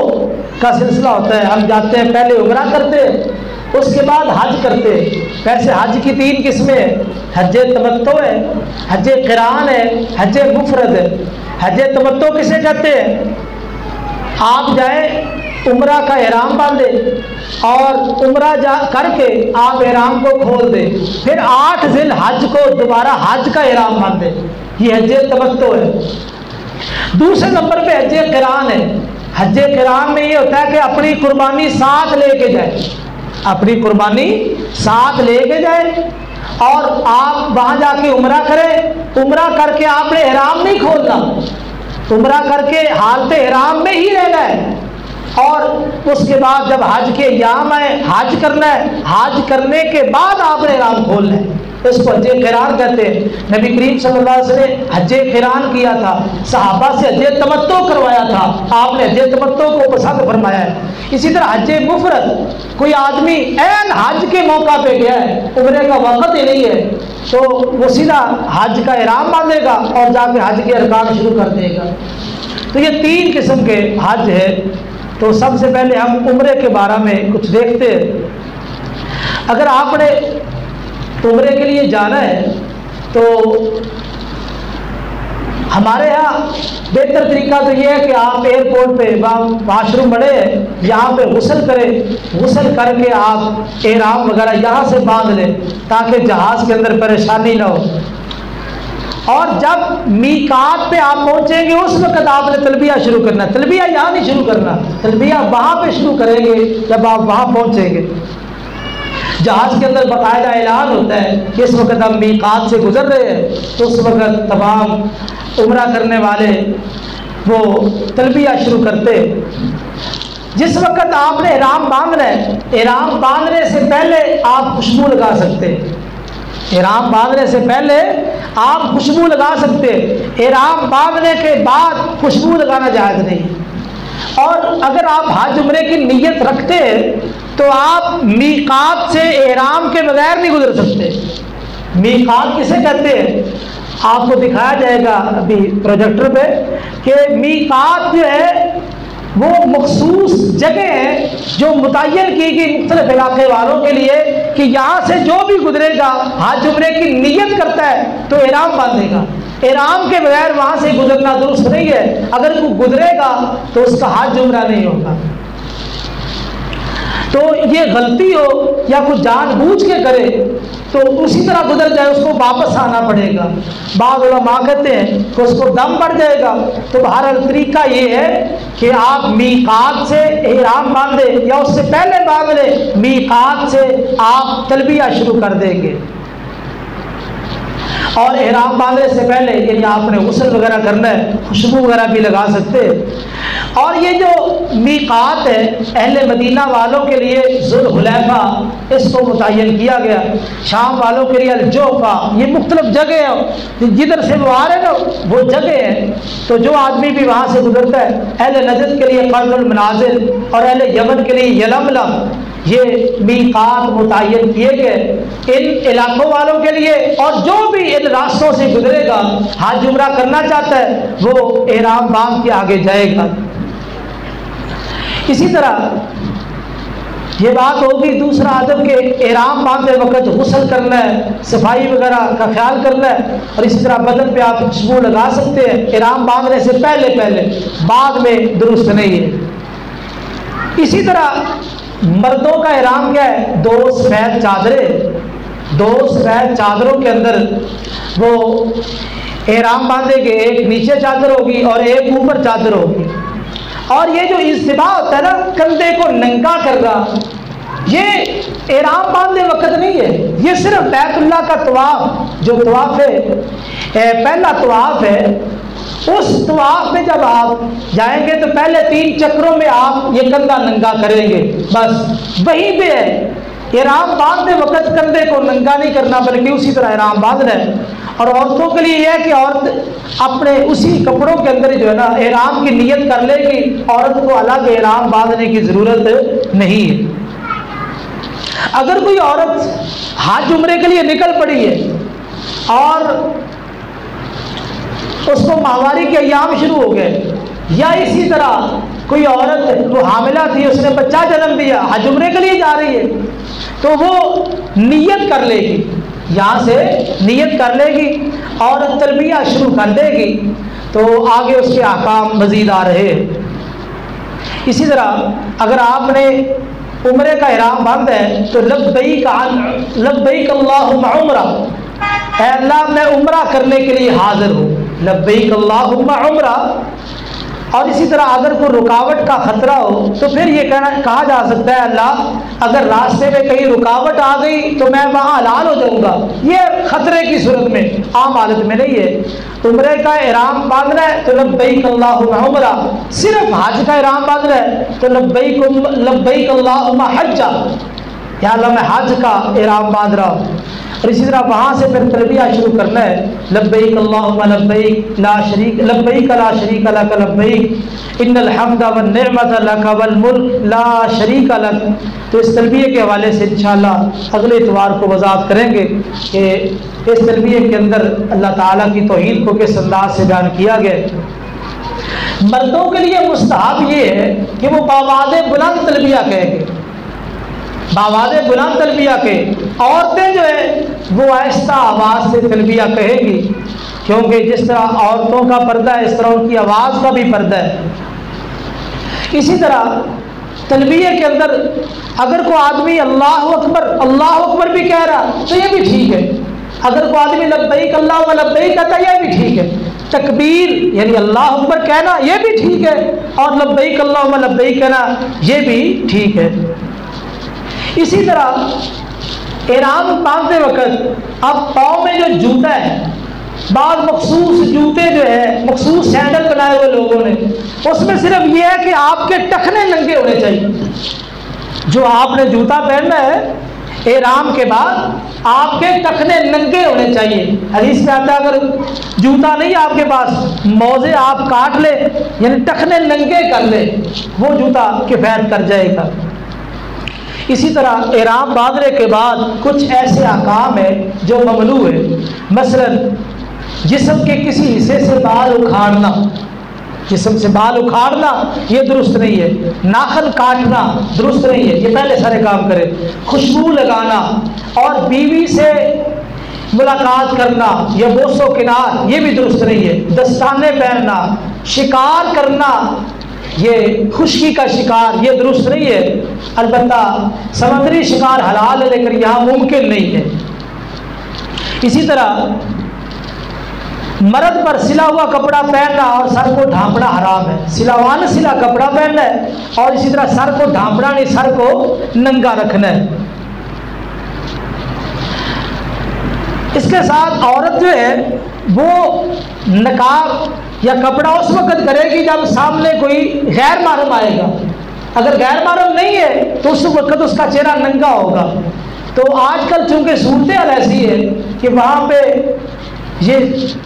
کا سلسلہ ہوتا ہے، ہم جاتے ہیں پہلے عمرہ کرتے ہیں اس کے بعد حج کرتے ہیں۔ ویسے حج کی 3 قسمیں ہیں، حج تمتع ہے، حج قران ہے، حج مفرد ہے۔ حج تمتع کسے کہتے ہیں؟ آپ جائیں عمرہ کا احرام باندھیں اور عمرہ کر کے آپ احرام کو کھول دیں، پھر 8 ذی الحج کو دوبارہ حج کا احرام باندھیں، یہ حج تمتع ہے۔ دوسرے نمبر پہ حج قران ہے۔ حج قران میں یہ ہوتا ہے کہ اپنی قربانی ساتھ لے کے جائیں، اپنی قربانی ساتھ لے کے جائیں اور آپ وہاں جا کے عمرہ کریں۔ عمرہ کر کے آپ نے احرام نہیں کھولنا، عمرہ کر کے حالت احرام میں ہی رہنا ہے، اور اس کے بعد جب حج کے ایام آئے حج کرنا ہے، حج کرنے کے بعد آپ نے احرام کھولنا ہے، اس کو حج قران کہتے ہیں۔ نبی کریم صلی اللہ علیہ وسلم نے حج قران کیا تھا، صحابہ سے حج تمتع کروایا تھا، آپ نے حج تمتع کو پسند فرمایا ہے۔ اسی طرح حج مفرد، کوئی آدمی عین حج کے موقع پہ گیا ہے، عمرے کا وقت ہی نہیں ہے، تو وہ سیدھا حج کا احرام باندھے گا اور جا کے حج کے ارکان شروع کر دے گا۔ تو یہ 3 قسم کے حج ہے۔ تو سب سے پہلے ہم عمرے کے بارے میں کچھ دیکھتے ہیں۔ اگر آپ نے عمرے کے لیے جانا ہے تو ہمارے یہاں بہتر طریقہ تو یہ ہے کہ آپ ایئرپورٹ پہ واش روم بڑے ہیں یہاں پہ غسل کریں، غسل کر کے آپ احرام وغیرہ یہاں سے باندھ لیں تاکہ جہاز کے اندر پریشانی نہ ہو۔ اور جب میقات پہ آپ پہنچیں گے اس وقت آپ نے تلبیہ شروع کرنا، تلبیہ یہاں نہیں شروع کرنا، تلبیہ وہاں پہ شروع کریں گے جب آپ وہاں پہنچیں گے۔ جہاز کے اندر باقاعدہ اعلان ہوتا ہے کہ اس وقت ہم میقات سے گزر رہے ہیں، تو اس وقت تمام عمرہ کرنے والے وہ تلبیہ شروع کرتے۔ جس وقت آپ نے احرام باندھنا ہے، احرام باندھنے سے پہلے آپ خوشبو لگا سکتے، احرام باندھنے سے پہلے آپ خوشبو لگا سکتے، احرام باندھنے کے بعد خوشبو لگانا جائز نہیں۔ اور اگر آپ حج عمرے کی نیت رکھتے ہیں تو آپ میقات سے احرام کے بغیر نہیں گزر سکتے۔ میقات کسے کہتے ہیں؟ آپ کو دکھایا جائے گا ابھی پروجیکٹر پہ کہ میقات جو ہے وہ مخصوص جگہ ہے جو متعین کی گئی مختلف علاقے والوں کے لیے کہ یہاں سے جو بھی گزرے گا حج عمرے کی نیت کرتا ہے تو احرام باندھے گا، احرام کے بغیر وہاں سے گزرنا درست نہیں ہے۔ اگر کوئی گزرے گا تو اس کا حج عمرہ نہیں ہوگا۔ تو یہ غلطی ہو یا کوئی جان بوجھ کے کرے تو اسی طرح گزر جائے، اس کو واپس آنا پڑے گا۔ بعض علماء کہتے ہیں کہ اس کو دم پڑ جائے گا۔ تو بہرحال طریقہ یہ ہے کہ آپ میقات سے احرام باندھے یا اس سے پہلے باندھ لیں، میقات سے آپ تلبیہ شروع کر دیں گے۔ اور احرام باندھنے سے پہلے یعنی آپ نے غسل وغیرہ کرنا ہے، خوشبو وغیرہ بھی لگا سکتے ہیں۔ اور یہ جو میقات ہے اہل مدینہ والوں کے لیے ذوالحلیفہ اس کو متعین کیا گیا، شام والوں کے لیے الجحفہ، یہ مختلف جگہ ہیں جدھر سے وہ آ رہے نا وہ جگہ ہے۔ تو جو آدمی بھی وہاں سے گزرتا ہے، اہل نجد کے لیے قرن المنازل اور اہل یمن کے لیے یلملم، یہ میقات متعین کیے گئے ان علاقوں والوں کے لیے۔ اور جو بھی ان راستوں سے گزرے گا حج عمرہ کرنا چاہتا ہے وہ احرام باندھ کے آگے جائے گا۔ اسی طرح یہ بات ہوگی دوسرا ادب کہ احرام باندھتے وقت غسل کرنا ہے، صفائی وغیرہ کا خیال کرنا ہے، اور اسی طرح بدن پہ آپ خوشبو لگا سکتے ہیں احرام باندھنے سے پہلے، بعد میں درست نہیں ہے۔ اسی طرح مردوں کا احرام کیا ہے؟ 2 سفید چادریں، 2 سفید چادروں کے اندر وہ احرام باندھے گے، ایک نیچے چادر ہوگی اور ایک اوپر چادر ہوگی۔ اور یہ جو اجتماع ہوتا ہے نا کندھے کو ننگا کرنا، یہ احرام باندھنے وقت نہیں ہے، یہ صرف بیت اللہ کا طواف جو طواف ہے پہلا طواف ہے، اس طواف میں جب آپ جائیں گے تو پہلے 3 چکروں میں آپ یہ کندھا ننگا کریں گے، بس وہیں پہ ہے۔ احرام باندھتے وقت کندھے کو ننگا نہیں کرنا بلکہ اسی طرح احرام باندھنا ہے۔ اور عورتوں کے لیے یہ ہے کہ عورت اپنے اسی کپڑوں کے اندر جو ہے نا احرام کی نیت کر لے گی، عورت کو الگ احرام باندھنے کی ضرورت نہیں ہے۔ اگر کوئی عورت حج عمرے کے لیے نکل پڑی ہے اور اس کو ماہواری کے ایام شروع ہو گئے، یا اسی طرح کوئی عورت وہ حاملہ تھی اس نے بچہ جنم دیا حج عمرے کے لیے جا رہی ہے، تو وہ نیت کر لے گی، یہاں سے نیت کر لے گی اور تلبیہ شروع کر دے گی، تو آگے اس کے احکام مزید آ رہے ہیں۔ اسی طرح اگر آپ نے عمرے کا احرام باندھا ہے تو لبیک اللہم عمرہ، اے اللہ میں عمرہ کرنے کے لیے حاضر ہوں، لبیک اللہم عمرہ۔ اور اسی طرح اگر کوئی رکاوٹ کا خطرہ ہو تو پھر یہ کہا جا سکتا ہے اللہ اگر راستے میں کہیں رکاوٹ آ گئی تو میں وہاں حلال ہو جاؤں گا، یہ خطرے کی صورت میں، عام حالت میں نہیں ہے۔ عمرے کا احرام باندھنا ہے تو لبیک اللہم عمرہ، صرف حج کا احرام باندھنا ہے تو لبیک اللہم حجہ، یا اللہ میں حج کا احرام باندھ رہا ہوں۔ اور اسی طرح وہاں سے پھر تلبیہ شروع کرنا ہے، لبیک اللہم لبیک لا شریک لبیک لا شریک لک لبیک ان الحمد والنعمت لک والملک لا شریک لک۔ تو اس تلبیہ کے حوالے سے انشاءاللہ اگلے اتوار کو وضاحت کریں گے کہ اس تلبیہ کے اندر اللہ تعالیٰ کی توحید کو کس انداز سے بیان کیا گیا۔ مردوں کے لیے مستحب یہ ہے کہ وہ باواد بلند تلبیہ کہیں گے، باواد بلند تلبیہ کہیں، عورتیں جو ہے وہ آہستہ آواز سے تلبیہ کہیں گی، کیونکہ جس طرح عورتوں کا پردہ ہے اس طرح ان کی آواز کا بھی پردہ ہے۔ اسی طرح تلبیہ کے اندر اگر کوئی آدمی اللہ اکبر بھی کہہ رہا تو یہ بھی ٹھیک ہے، اگر کوئی آدمی لبیک اللہم لبیک کہتا ہے یہ بھی ٹھیک ہے، تکبیر یعنی اللہ اکبر کہنا یہ بھی ٹھیک ہے، اور لبیک اللہم لبیک کہنا یہ بھی ٹھیک ہے۔ اسی طرح احرام باندھتے وقت اب پاؤں میں جو جوتا ہے، بعض مخصوص جوتے جو ہے مخصوص سینڈل بنائے ہوئے لوگوں نے، اس میں صرف یہ ہے کہ آپ کے ٹخنے ننگے ہونے چاہیے۔ جو آپ نے جوتا پہننا ہے احرام کے بعد آپ کے ٹخنے ننگے ہونے چاہیے۔ حدیث میں آتا ہے اگر جوتا نہیں آپ کے پاس، موزے آپ کاٹ لے یعنی ٹخنے ننگے کر لے، وہ جوتا کفایت کر جائے گا۔ اسی طرح احرام باندھنے کے بعد کچھ ایسے احکام ہیں جو ممنوع ہے، مثلا جسم کے کسی حصے سے بال اکھاڑنا، جسم سے بال اکھاڑنا یہ درست نہیں ہے، ناخن کاٹنا درست نہیں ہے، یہ پہلے سارے کام کرے، خوشبو لگانا اور بیوی سے ملاقات کرنا یا بوس و کنار یہ بھی درست نہیں ہے، دستانے پہننا، شکار کرنا یہ خشکی کا شکار یہ درست نہیں ہے، البتہ سمندری شکار حلال ہے لیکن یہاں ممکن نہیں ہے۔ اسی طرح مرد پر سلا ہوا کپڑا پہننا اور سر کو ڈھانپنا حرام ہے، سلا ہوا نہ سلا کپڑا پہننا ہے، اور اسی طرح سر کو ڈھانپنا نہیں، سر کو ننگا رکھنا ہے۔ اس کے ساتھ عورت جو ہے وہ نقاب یا کپڑا اس وقت کرے گی جب سامنے کوئی غیر محرم آئے گا، اگر غیر محرم نہیں ہے تو اس وقت اس کا چہرہ ننگا ہوگا۔ تو آج کل چونکہ صورتحال ایسی ہے کہ وہاں پہ یہ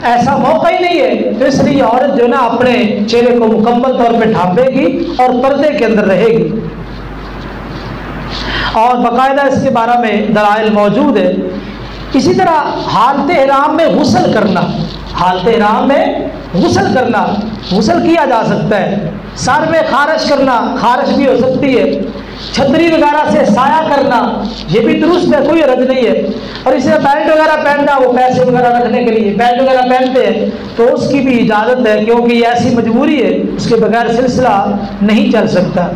ایسا موقع ہی نہیں ہے، تو اس لیے عورت جو ہے نا اپنے چہرے کو مکمل طور پہ ڈھانپے گی اور پردے کے اندر رہے گی، اور باقاعدہ اس کے بارے میں دلائل موجود ہے۔ اسی طرح حالت احرام میں غسل کرنا، حالت احرام میں غسل کرنا، غسل کیا جا سکتا ہے، سر میں خارش کرنا، خارش بھی ہو سکتی ہے، چھتری وغیرہ سے سایہ کرنا یہ بھی درست ہے، کوئی حرج نہیں ہے، اور اسے بیلٹ وغیرہ پہننا، وہ پیسے وغیرہ رکھنے کے لیے بیلٹ وغیرہ پہنتے ہیں تو اس کی بھی اجازت ہے، کیونکہ یہ ایسی مجبوری ہے اس کے بغیر سلسلہ نہیں چل سکتا۔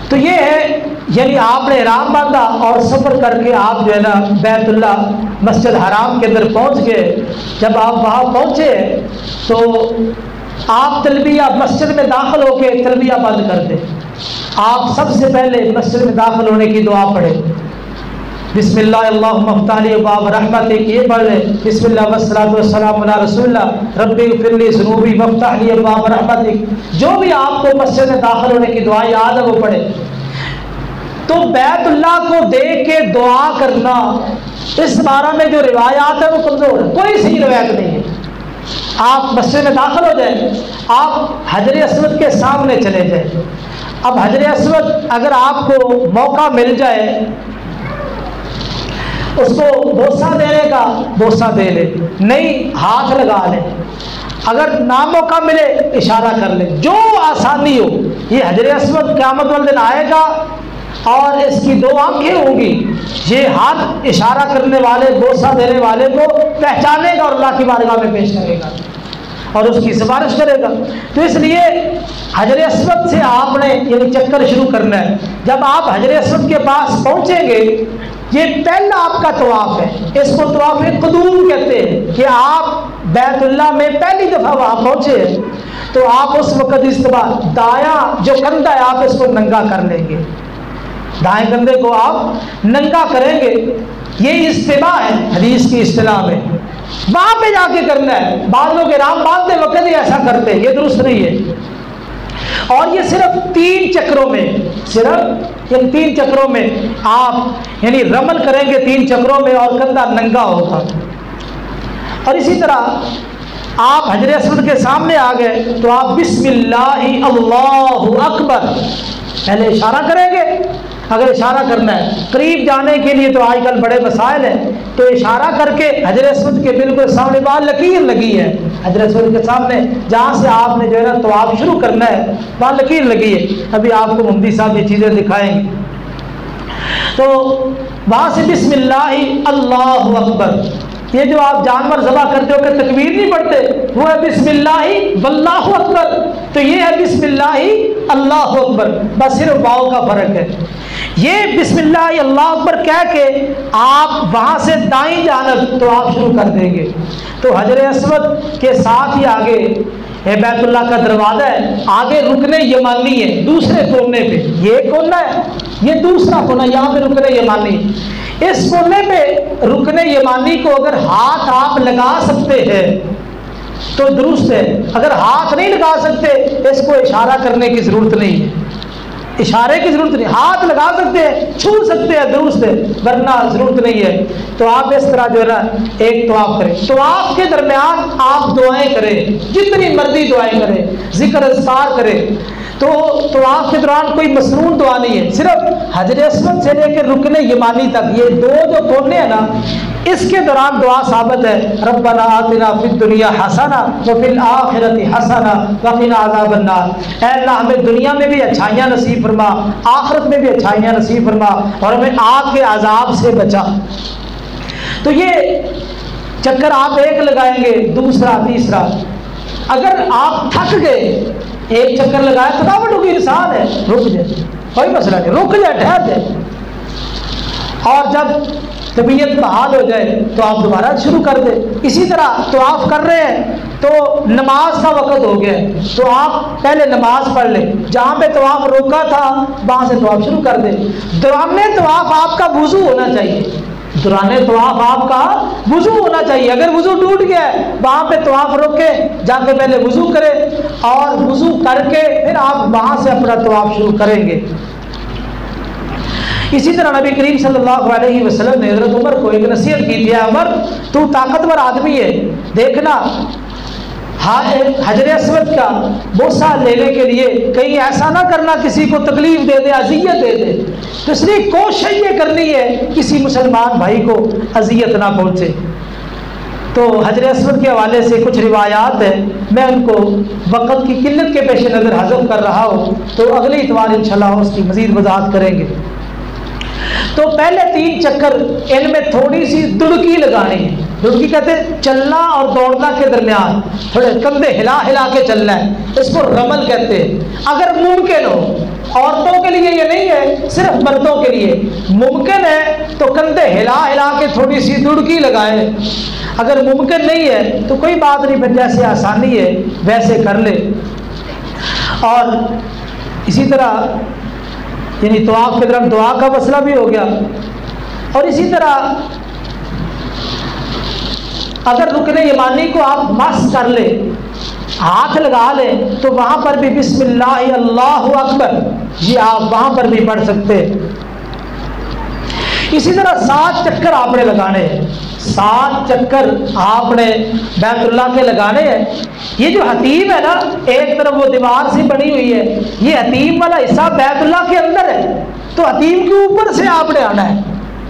تو یہ ہے یعنی آپ نے احرام باندھا اور سفر کر کے آپ جو ہے نا بیت اللہ مسجد حرام کے اندر پہنچ گئے، جب آپ وہاں پہنچے تو آپ تلبیہ مسجد میں داخل ہو کے تلبیہ بند کر دیں۔ آپ سب سے پہلے مسجد میں داخل ہونے کی دعا پڑھیں، بسم اللہ اللہم افتح لی ابواب رحمتک، یہ پڑھ لیں، بسم اللہ والصلاۃ والسلام علی رسول اللہ رب اغفر لی ذنوبی وافتح لی ابواب رحمتک، جو بھی آپ کو مسجد میں داخل ہونے کی دعا یاد ہے وہ پڑھیں۔ تو بیت اللہ کو دیکھ کے دعا کرنا اس بارے میں جو روایات ہیں وہ کمزور ہے، کوئی صحیح روایت نہیں ہے۔ آپ مسجد میں داخل ہو جائیں، آپ حجر اسود کے سامنے چلے جائیں، اب حجر اسود اگر آپ کو موقع مل جائے اس کو بوسہ دینے کا بوسہ دے لے، نہیں ہاتھ لگا لے، اگر نہ موقع ملے اشارہ کر لے، جو آسانی ہو۔ یہ حجر اسود قیامت والے دن آئے گا اور اس کی دو آنکھیں ہوں گی، یہ ہاتھ اشارہ کرنے والے بوسہ دینے والے کو پہچانے گا اور اللہ کی بارگاہ میں پیش کرے گا اور اس کی سفارش کرے گا۔ تو اس لیے حجر اسود سے آپ نے یعنی چکر شروع کرنا ہے۔ جب آپ حجر اسود کے پاس پہنچیں گے، یہ پہلا آپ کا طواف ہے، اس کو طواف قدوم کہتے ہیں کہ آپ بیت اللہ میں پہلی دفعہ وہاں پہنچے ہیں، تو آپ اس وقت استعمال دایاں جو کندھا ہے آپ اس کو ننگا کر لیں گے، دائیں کندھے کو آپ ننگا کریں گے، یہ استباع ہے حدیث کی اصطلاح میں، وہاں پہ جا کے کرنا ہے۔ بعض لوگ احرام باندھتے وقت ہی ایسا کرتے، یہ درست نہیں ہے۔ اور یہ صرف 3 چکروں میں، صرف ان 3 چکروں میں آپ یعنی رمل کریں گے 3 چکروں میں اور کندھا ننگا ہوگا۔ اور اسی طرح آپ حجر اسود کے سامنے آ گئے تو آپ بسم اللہ اللہ اکبر پہلے اشارہ کریں گے، اگر اشارہ کرنا ہے۔ قریب جانے کے لیے تو آج کل بڑے مسائل ہیں، تو اشارہ کر کے حجر اسود کے بالکل سامنے وہاں لکیر لگی ہے، حجر اسود کے سامنے جہاں سے آپ نے جو ہے نا طواف شروع کرنا ہے وہاں لکیر لگی ہے، ابھی آپ کو مفتی صاحب یہ چیزیں دکھائیں گے۔ تو وہاں سے بسم اللہ اللہ اکبر، یہ جو آپ جانور ذبح کرتے ہو کہ تکبیر نہیں پڑھتے، وہ ہے بسم اللہ واللہ اکبر، تو یہ ہے بسم اللہ اللہ اکبر، بس صرف واؤ کا فرق ہے۔ یہ بسم اللہ اللہ اکبر کہہ کے آپ وہاں سے دائیں جانب تو آپ شروع کر دیں گے، تو حجر اسود کے ساتھ ہی آگے بیت اللہ کا دروازہ ہے، آگے رکن یمانی ہے دوسرے کونے پہ، یہ کونا ہے یہ دوسرا کونا، یہاں پہ رکن یمانی، اس کونے پہ رکن یمانی کو اگر ہاتھ آپ لگا سکتے ہیں تو درست ہے، اگر ہاتھ نہیں لگا سکتے اس کو اشارہ کرنے کی ضرورت نہیں ہے، اشارے کی ضرورت نہیں، ہاتھ لگا سکتے ہیں چھو سکتے ہیں درست ہے، ورنہ ضرورت نہیں ہے۔ تو آپ اس طرح جو ہے نا ایک طواف کریں، طواف کے درمیان آپ دعائیں کریں، جتنی مرضی دعائیں کریں، ذکر اذکار کریں، تو طواف کے دوران کوئی مسنون دعا نہیں ہے، صرف حجر اسود سے لے کے رکن یمانی تک یہ دو جو کونے ہیں نا اس کے دوران دعا ثابت ہے، ربنا آتنا فی الدنیا حسنہ وفی الآخرۃ حسنہ وقنا عذاب النار، اے اللہ ہمیں دنیا میں بھی اچھائیاں نصیب فرما، آخرت میں بھی اچھائیاں نصیب فرما، اور ہمیں آگ کے عذاب سے بچا۔ تو یہ چکر آپ ایک لگائیں گے، دوسرا تیسرا، اگر آپ تھک گئے ایک چکر لگایا تھکاوٹ ہوگی، انسان ہے، رک جائے کوئی مسئلہ نہیں، رک جائے ٹھہر جائے، اور جب طبیعت بحال ہو جائے تو آپ دوبارہ شروع کر دیں۔ اسی طرح طواف کر رہے ہیں تو نماز کا وقت ہو گیا تو آپ پہلے نماز پڑھ لیں، جہاں پہ طواف روکا تھا وہاں سے طواف شروع کر دیں۔ دوران طواف آپ کا وضو ہونا چاہیے، دوران طواف آپ کا وضو ہونا چاہیے، اگر وضو ٹوٹ گیا ہے وہاں پہ طواف روکے، جا کے پہلے وضو کرے، اور وضو کر کے پھر آپ وہاں سے اپنا طواف شروع کریں گے۔ اسی طرح نبی کریم صلی اللہ علیہ وسلم نے حضرت عمر کو ایک نصیحت کی تھی، عمر تو طاقتور آدمی ہے، دیکھنا حجر اسود کا بوسہ لینے کے لیے کہیں ایسا نہ کرنا کسی کو تکلیف دے دے، اذیت دے دے، تو اس لیے کوشش یہ کرنی ہے کسی مسلمان بھائی کو اذیت نہ پہنچے۔ تو حجر اسود کے حوالے سے کچھ روایات ہیں، میں ان کو وقت کی قلت کے پیش نظر حذف کر رہا ہوں، تو اگلی اتوار انشاءاللہ اس کی مزید وضاحت کریں گے۔ تو پہلے 3 چکر ان میں تھوڑی سی دڑکی لگانی ہے، دڑکی کہتے ہیں چلنا اور دوڑنا کے درمیان تھوڑے کندھے ہلا ہلا کے چلنا ہے، اس کو رمل کہتے ہیں۔ اگر ممکن ہو، عورتوں کے لیے یہ نہیں ہے صرف مردوں کے لیے، ممکن ہے تو کندھے ہلا ہلا کے تھوڑی سی دڑکی لگائے، اگر ممکن نہیں ہے تو کوئی بات نہیں، پھر جیسے آسانی ہے ویسے کر لے۔ اور اسی طرح یعنی طواف کے دوران دعا کا مسئلہ بھی ہو گیا، اور اسی طرح اگر رکن یمانی کو آپ مس کر لیں، ہاتھ لگا لیں، تو وہاں پر بھی بسم اللہ اللہ اکبر جی آپ وہاں پر بھی پڑھ سکتے ہیں۔ اسی طرح 7 چکر آپ نے لگانے ہیں، 7 چکر آپ نے بیت اللہ کے لگانے ہیں۔ یہ جو حتیم ہے نا، ایک طرف وہ دیوار سے بنی ہوئی ہے، یہ حتیم والا حصہ بیت اللہ کے اندر ہے، تو حتیم کے اوپر سے آپ نے آنا ہے،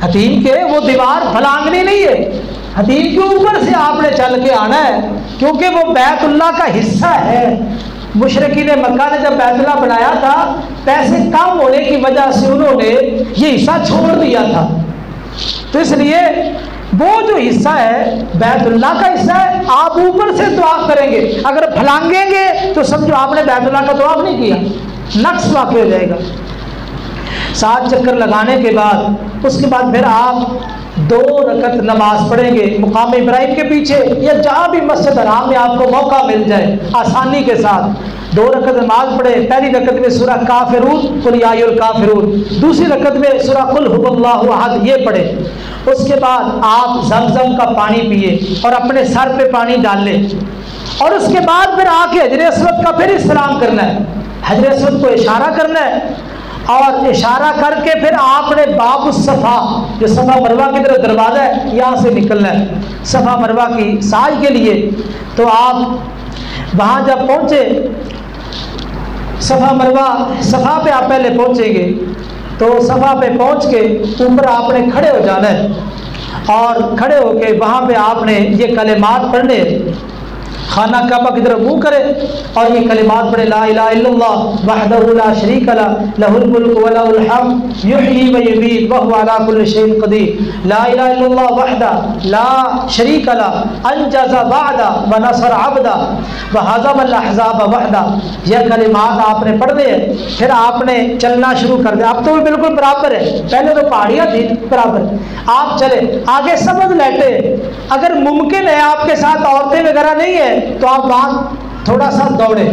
حتیم کے وہ دیوار پھلانگنی نہیں ہے، حتیم کے اوپر سے آپ نے چل کے آنا ہے، کیونکہ وہ بیت اللہ کا حصہ ہے۔ مشرکین مکہ نے جب بیت اللہ بنایا تھا، پیسے کم ہونے کی وجہ سے انہوں نے یہ حصہ چھوڑ دیا تھا، تو اس لیے وہ جو حصہ ہے بیت اللہ کا حصہ ہے، آپ اوپر سے طواف کریں گے، اگر پھلانگیں گے تو سمجھو آپ نے بیت اللہ کا طواف نہیں کیا، نقص واقع ہو جائے گا۔ 7 چکر لگانے کے بعد اس کے بعد پھر آپ 2 رکعت نماز پڑھیں گے مقام ابراہیم کے پیچھے، یا جہاں بھی مسجد حرام میں آپ کو موقع مل جائے آسانی کے ساتھ 2 رکعت نماز پڑھیں۔ پہلی رکعت میں سورہ کافرون قل یا ایھا الکافرون، دوسری رکعت میں سورہ قل ھو اللہ احد یہ پڑھیں۔ اس کے بعد آپ زمزم کا پانی پیے اور اپنے سر پہ پانی ڈال لیں، اور اس کے بعد پھر آ کے حجر اسود کا پھر استلام کرنا ہے، حجر اسود کو اشارہ کرنا ہے، اور اشارہ کر کے پھر آپ نے باب الصفا جو صفا مروہ کی طرف دروازہ ہے یہاں سے نکلنا ہے صفا مروہ کی سعی کے لیے۔ تو آپ وہاں جب پہنچے صفا مروہ، صفا پہ آپ پہلے پہنچیں گے، تو صفا پہ پہنچ کے اوپر آپ نے کھڑے ہو جانا ہے، اور کھڑے ہو کے وہاں پہ آپ نے یہ کلمات پڑھنے، خانہ کعبہ کی طرف منہ کرے اور یہ کلمات پڑھے، لا الہ الا اللہ وحدہ لا شریک لہ لہ الملک ولہ الحمد یحیی و یمیت وہو علی کل شیء قدیر، لا الہ الا اللہ وحدہ لا شریک لہ انجز وعدہ ونصر عبدہ وہزم الاحزاب وحدہ۔ یہ کلمات آپ نے پڑھ دے، پھر آپ نے چلنا شروع کر دیا۔ اب تو وہ بالکل برابر ہے، پہلے تو پہاڑیاں تھی برابر، آپ چلے آگے سبز لیٹے، اگر ممکن ہے آپ کے ساتھ عورتیں وغیرہ نہیں ہے تو آپ وہاں تھوڑا سا دوڑے،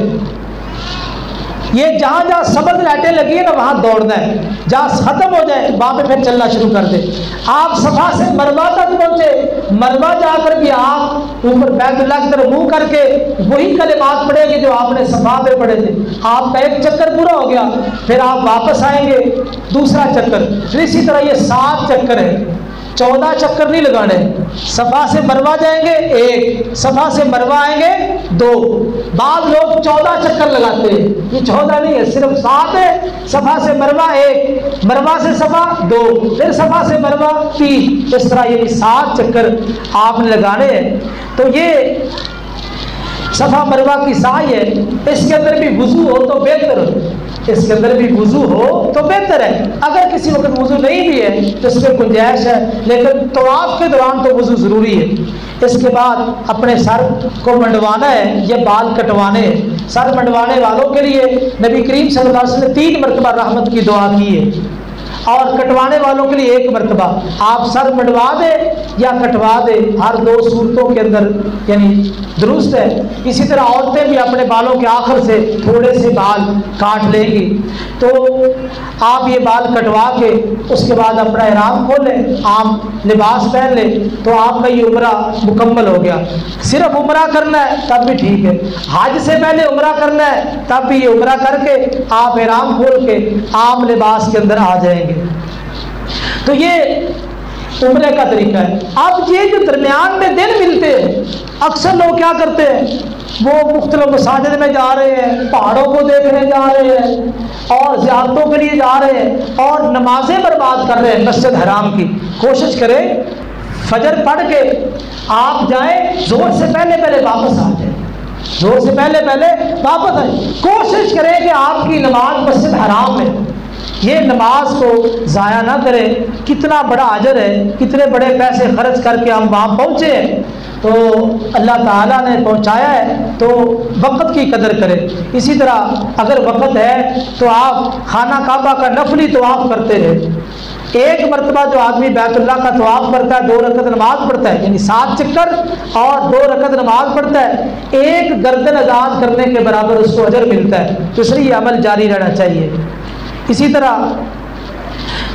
یہ جہاں جہاں سبز لائٹیں لگی ہیں نا وہاں دوڑنا ہے، جہاں ختم ہو جائے وہاں پہ پھر چلنا شروع کر دے۔ آپ صفا سے مروہ تک پہنچے، مروہ جا کر بھی آپ اوپر بیت اللہ کی طرف منہ کر کے وہی کلمات پڑھیں گے جو آپ نے صفا پہ پڑھے تھے۔ آپ کا ایک چکر پورا ہو گیا، پھر آپ واپس آئیں گے دوسرا چکر، پھر اسی طرح یہ 7 چکر ہے، 14 چکر نہیں لگانے۔ صفا سے مروہ جائیں گے 1، صفا سے مروہ آئیں گے 2، بعض لوگ 14 چکر لگاتے ہیں، یہ 14 نہیں ہے، صرف 7 ہے۔ صفا سے مروہ 1، مروہ سے صفا 2، پھر صفا سے مروہ 3، اس طرح یہ 7 چکر آپ نے لگانے ہیں۔ تو یہ صفا مروہ کی سعی ہے، اس کے اندر بھی وضو ہو تو بہتر ہو، اس کے اندر بھی وضو ہو تو بہتر ہے۔ اگر کسی وقت وضو نہیں بھی ہے تو اس میں گنجائش ہے، لیکن طواف کے دوران تو وضو ضروری ہے۔ اس کے بعد اپنے سر کو منڈوانا ہے یا بال کٹوانے ہیں۔ سر منڈوانے والوں کے لیے نبی کریم صلی اللہ علیہ وسلم نے 3 مرتبہ رحمت کی دعا کی ہے، اور کٹوانے والوں کے لیے 1 مرتبہ۔ آپ سر منڈوا دیں یا کٹوا دیں، ہر 2 صورتوں کے اندر یعنی درست ہے۔ اسی طرح عورتیں بھی اپنے بالوں کے آخر سے تھوڑے سے بال کاٹ لیں گی، تو آپ یہ بال کٹوا کے اس کے بعد اپنا احرام کھول لیں، عام لباس پہن لیں، تو آپ کا یہ عمرہ مکمل ہو گیا۔ صرف عمرہ کرنا ہے تب بھی ٹھیک ہے، حج سے پہلے عمرہ کرنا ہے تب بھی یہ عمرہ کر کے آپ احرام کھول کے عام لباس کے اندر آ جائیں گے۔ تو یہ عمرے کا طریقہ ہے۔ اب یہ جو درمیان میں دن ملتے ہیں، اکثر لوگ کیا کرتے ہیں، وہ مختلف مساجد میں جا رہے ہیں، پہاڑوں کو دیکھنے جا رہے ہیں اور زیارتوں کے لیے جا رہے ہیں اور نمازیں برباد کر رہے ہیں مسجد حرام کی۔ کوشش کریں فجر پڑھ کے آپ جائیں، زور سے پہلے پہلے واپس آ جائیں، زور سے پہلے پہلے واپس آئیں۔ کوشش کریں کہ آپ کی نماز مسجد حرام میں، یہ نماز کو ضائع نہ کریں۔ کتنا بڑا اجر ہے، کتنے بڑے پیسے خرچ کر کے ہم وہاں پہنچے ہیں، تو اللہ تعالیٰ نے پہنچایا ہے تو وقت کی قدر کریں۔ اسی طرح اگر وقت ہے تو آپ خانہ کعبہ کا نفلی طواف کرتے رہیں۔ 1 مرتبہ جو آدمی بیت اللہ کا طواف کرتا ہے 2 رکعت نماز پڑھتا ہے، یعنی 7 چکر اور 2 رکعت نماز پڑھتا ہے، 1 گردن آزاد کرنے کے برابر اس کو اجر ملتا ہے، تو اس لیے یہ عمل جاری رہنا چاہیے۔ اسی طرح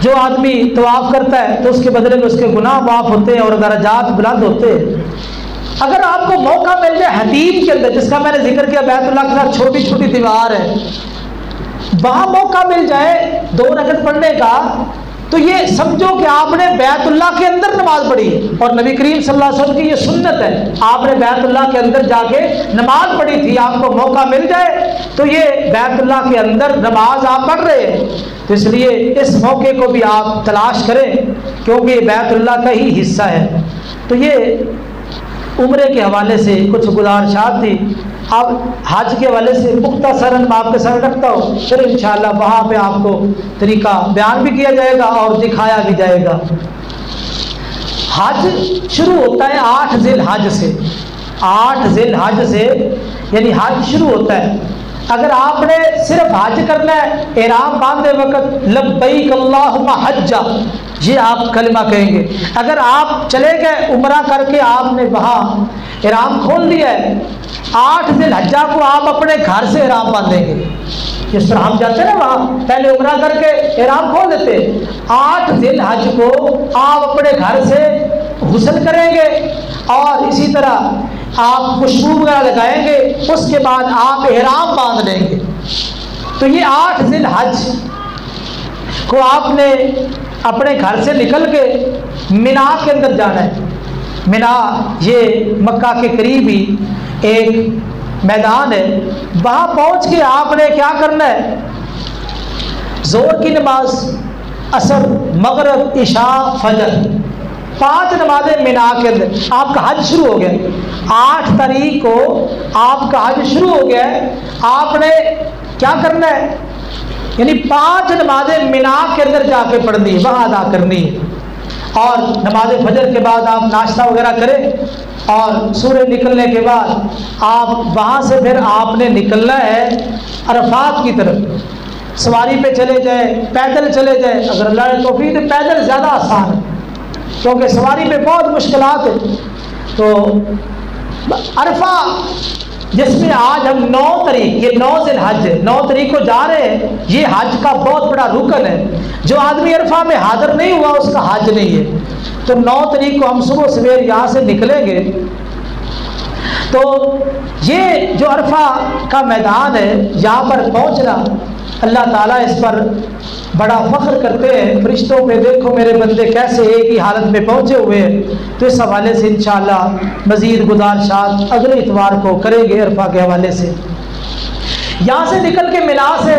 جو آدمی طواف کرتا ہے تو اس کے بدلے میں اس کے گناہ معاف ہوتے ہیں اور درجات بلند ہوتے ہیں۔ اگر آپ کو موقع مل جائے حتیم کے اندر، جس کا میں نے ذکر کیا بیت اللہ کے ساتھ چھوٹی چھوٹی دیوار ہے، وہاں موقع مل جائے 2 رکعت پڑھنے کا، تو یہ سمجھو کہ آپ نے بیت اللہ کے اندر نماز پڑھی ہے، اور نبی کریم صلی اللہ علیہ وسلم کی یہ سنت ہے، آپ نے بیت اللہ کے اندر جا کے نماز پڑھی تھی۔ آپ کو موقع مل جائے تو یہ بیت اللہ کے اندر نماز آپ پڑھ رہے ہیں، تو اس لیے اس موقع کو بھی آپ تلاش کریں، کیونکہ یہ بیت اللہ کا ہی حصہ ہے۔ تو یہ عمرے کے حوالے سے کچھ گزارشات تھی۔ اب حج کے حوالے سے مختصراً میں آپ کے سامنے رکھتا ہوں، پھر انشاءاللہ وہاں پہ آپ کو طریقہ بیان بھی کیا جائے گا اور دکھایا بھی جائے گا۔ حج شروع ہوتا ہے 8 ذی الحج سے، 8 ذی الحج سے یعنی حج شروع ہوتا ہے۔ اگر آپ نے صرف حج کرنا ہے، احرام باندھتے وقت لبیک اللہم حجہ یہ آپ کلمہ کہیں گے۔ اگر آپ چلے گئے عمرہ کر کے آپ نے وہاں احرام کھول دیا ہے، 8 ذی الحجہ کو آپ اپنے گھر سے احرام باندھیں گے، جس طرح ہم جاتے ہیں نا وہاں پہلے عمرہ کر کے احرام کھول دیتے، 8 ذی الحج کو آپ اپنے گھر سے غسل کریں گے اور اسی طرح آپ خوشبو وغیرہ لگائیں گے، اس کے بعد آپ احرام باندھ لیں گے۔ تو یہ 8 ذی الحج کو آپ نے اپنے گھر سے نکل کے مینا کے اندر جانا ہے۔ مینا یہ مکہ کے قریب ہی ایک میدان ہے، وہاں پہنچ کے آپ نے کیا کرنا ہے، ظہر کی نماز، عصر، مغرب، عشاء، فجر، 5 نمازیں مینا کے اندر، آپ کا حج شروع ہو گیا۔ 8 تاریخ کو آپ کا حج شروع ہو گیا ہے، آپ نے کیا کرنا ہے؟ یعنی 5 نمازیں مینا کے اندر جا کے پڑھنی ہے، وہاں ادا کرنی ہے، اور نماز فجر کے بعد آپ ناشتہ وغیرہ کریں، اور سورج نکلنے کے بعد آپ وہاں سے پھر آپ نے نکلنا ہے عرفات کی طرف۔ سواری پہ چلے جائیں، پیدل چلے جائیں، اگر اللہ نے توفیق دے پیدل زیادہ آسان ہے کیونکہ سواری پہ بہت مشکلات ہیں۔ تو عرفہ جس میں آج ہم 9 تاریخ، یہ 9 ذی الحج ہے، 9 تاریخ کو جا رہے ہیں، یہ حج کا بہت بڑا رکن ہے۔ جو آدمی عرفہ میں حاضر نہیں ہوا اس کا حج نہیں ہے۔ تو 9 تاریخ کو ہم صبح سویر یہاں سے نکلیں گے۔ تو یہ جو عرفہ کا میدان ہے، یہاں پر پہنچنا اللہ تعالیٰ اس پر بڑا فخر کرتے ہیں، فرشتوں پہ دیکھو میرے بندے کیسے ایک ہی حالت میں پہنچے ہوئے ہیں۔ تو اس حوالے سے انشاءاللہ مزید گزارشات اگلے اتوار کو کریں گے عرفہ کے حوالے سے۔ یہاں سے نکل کے مینا سے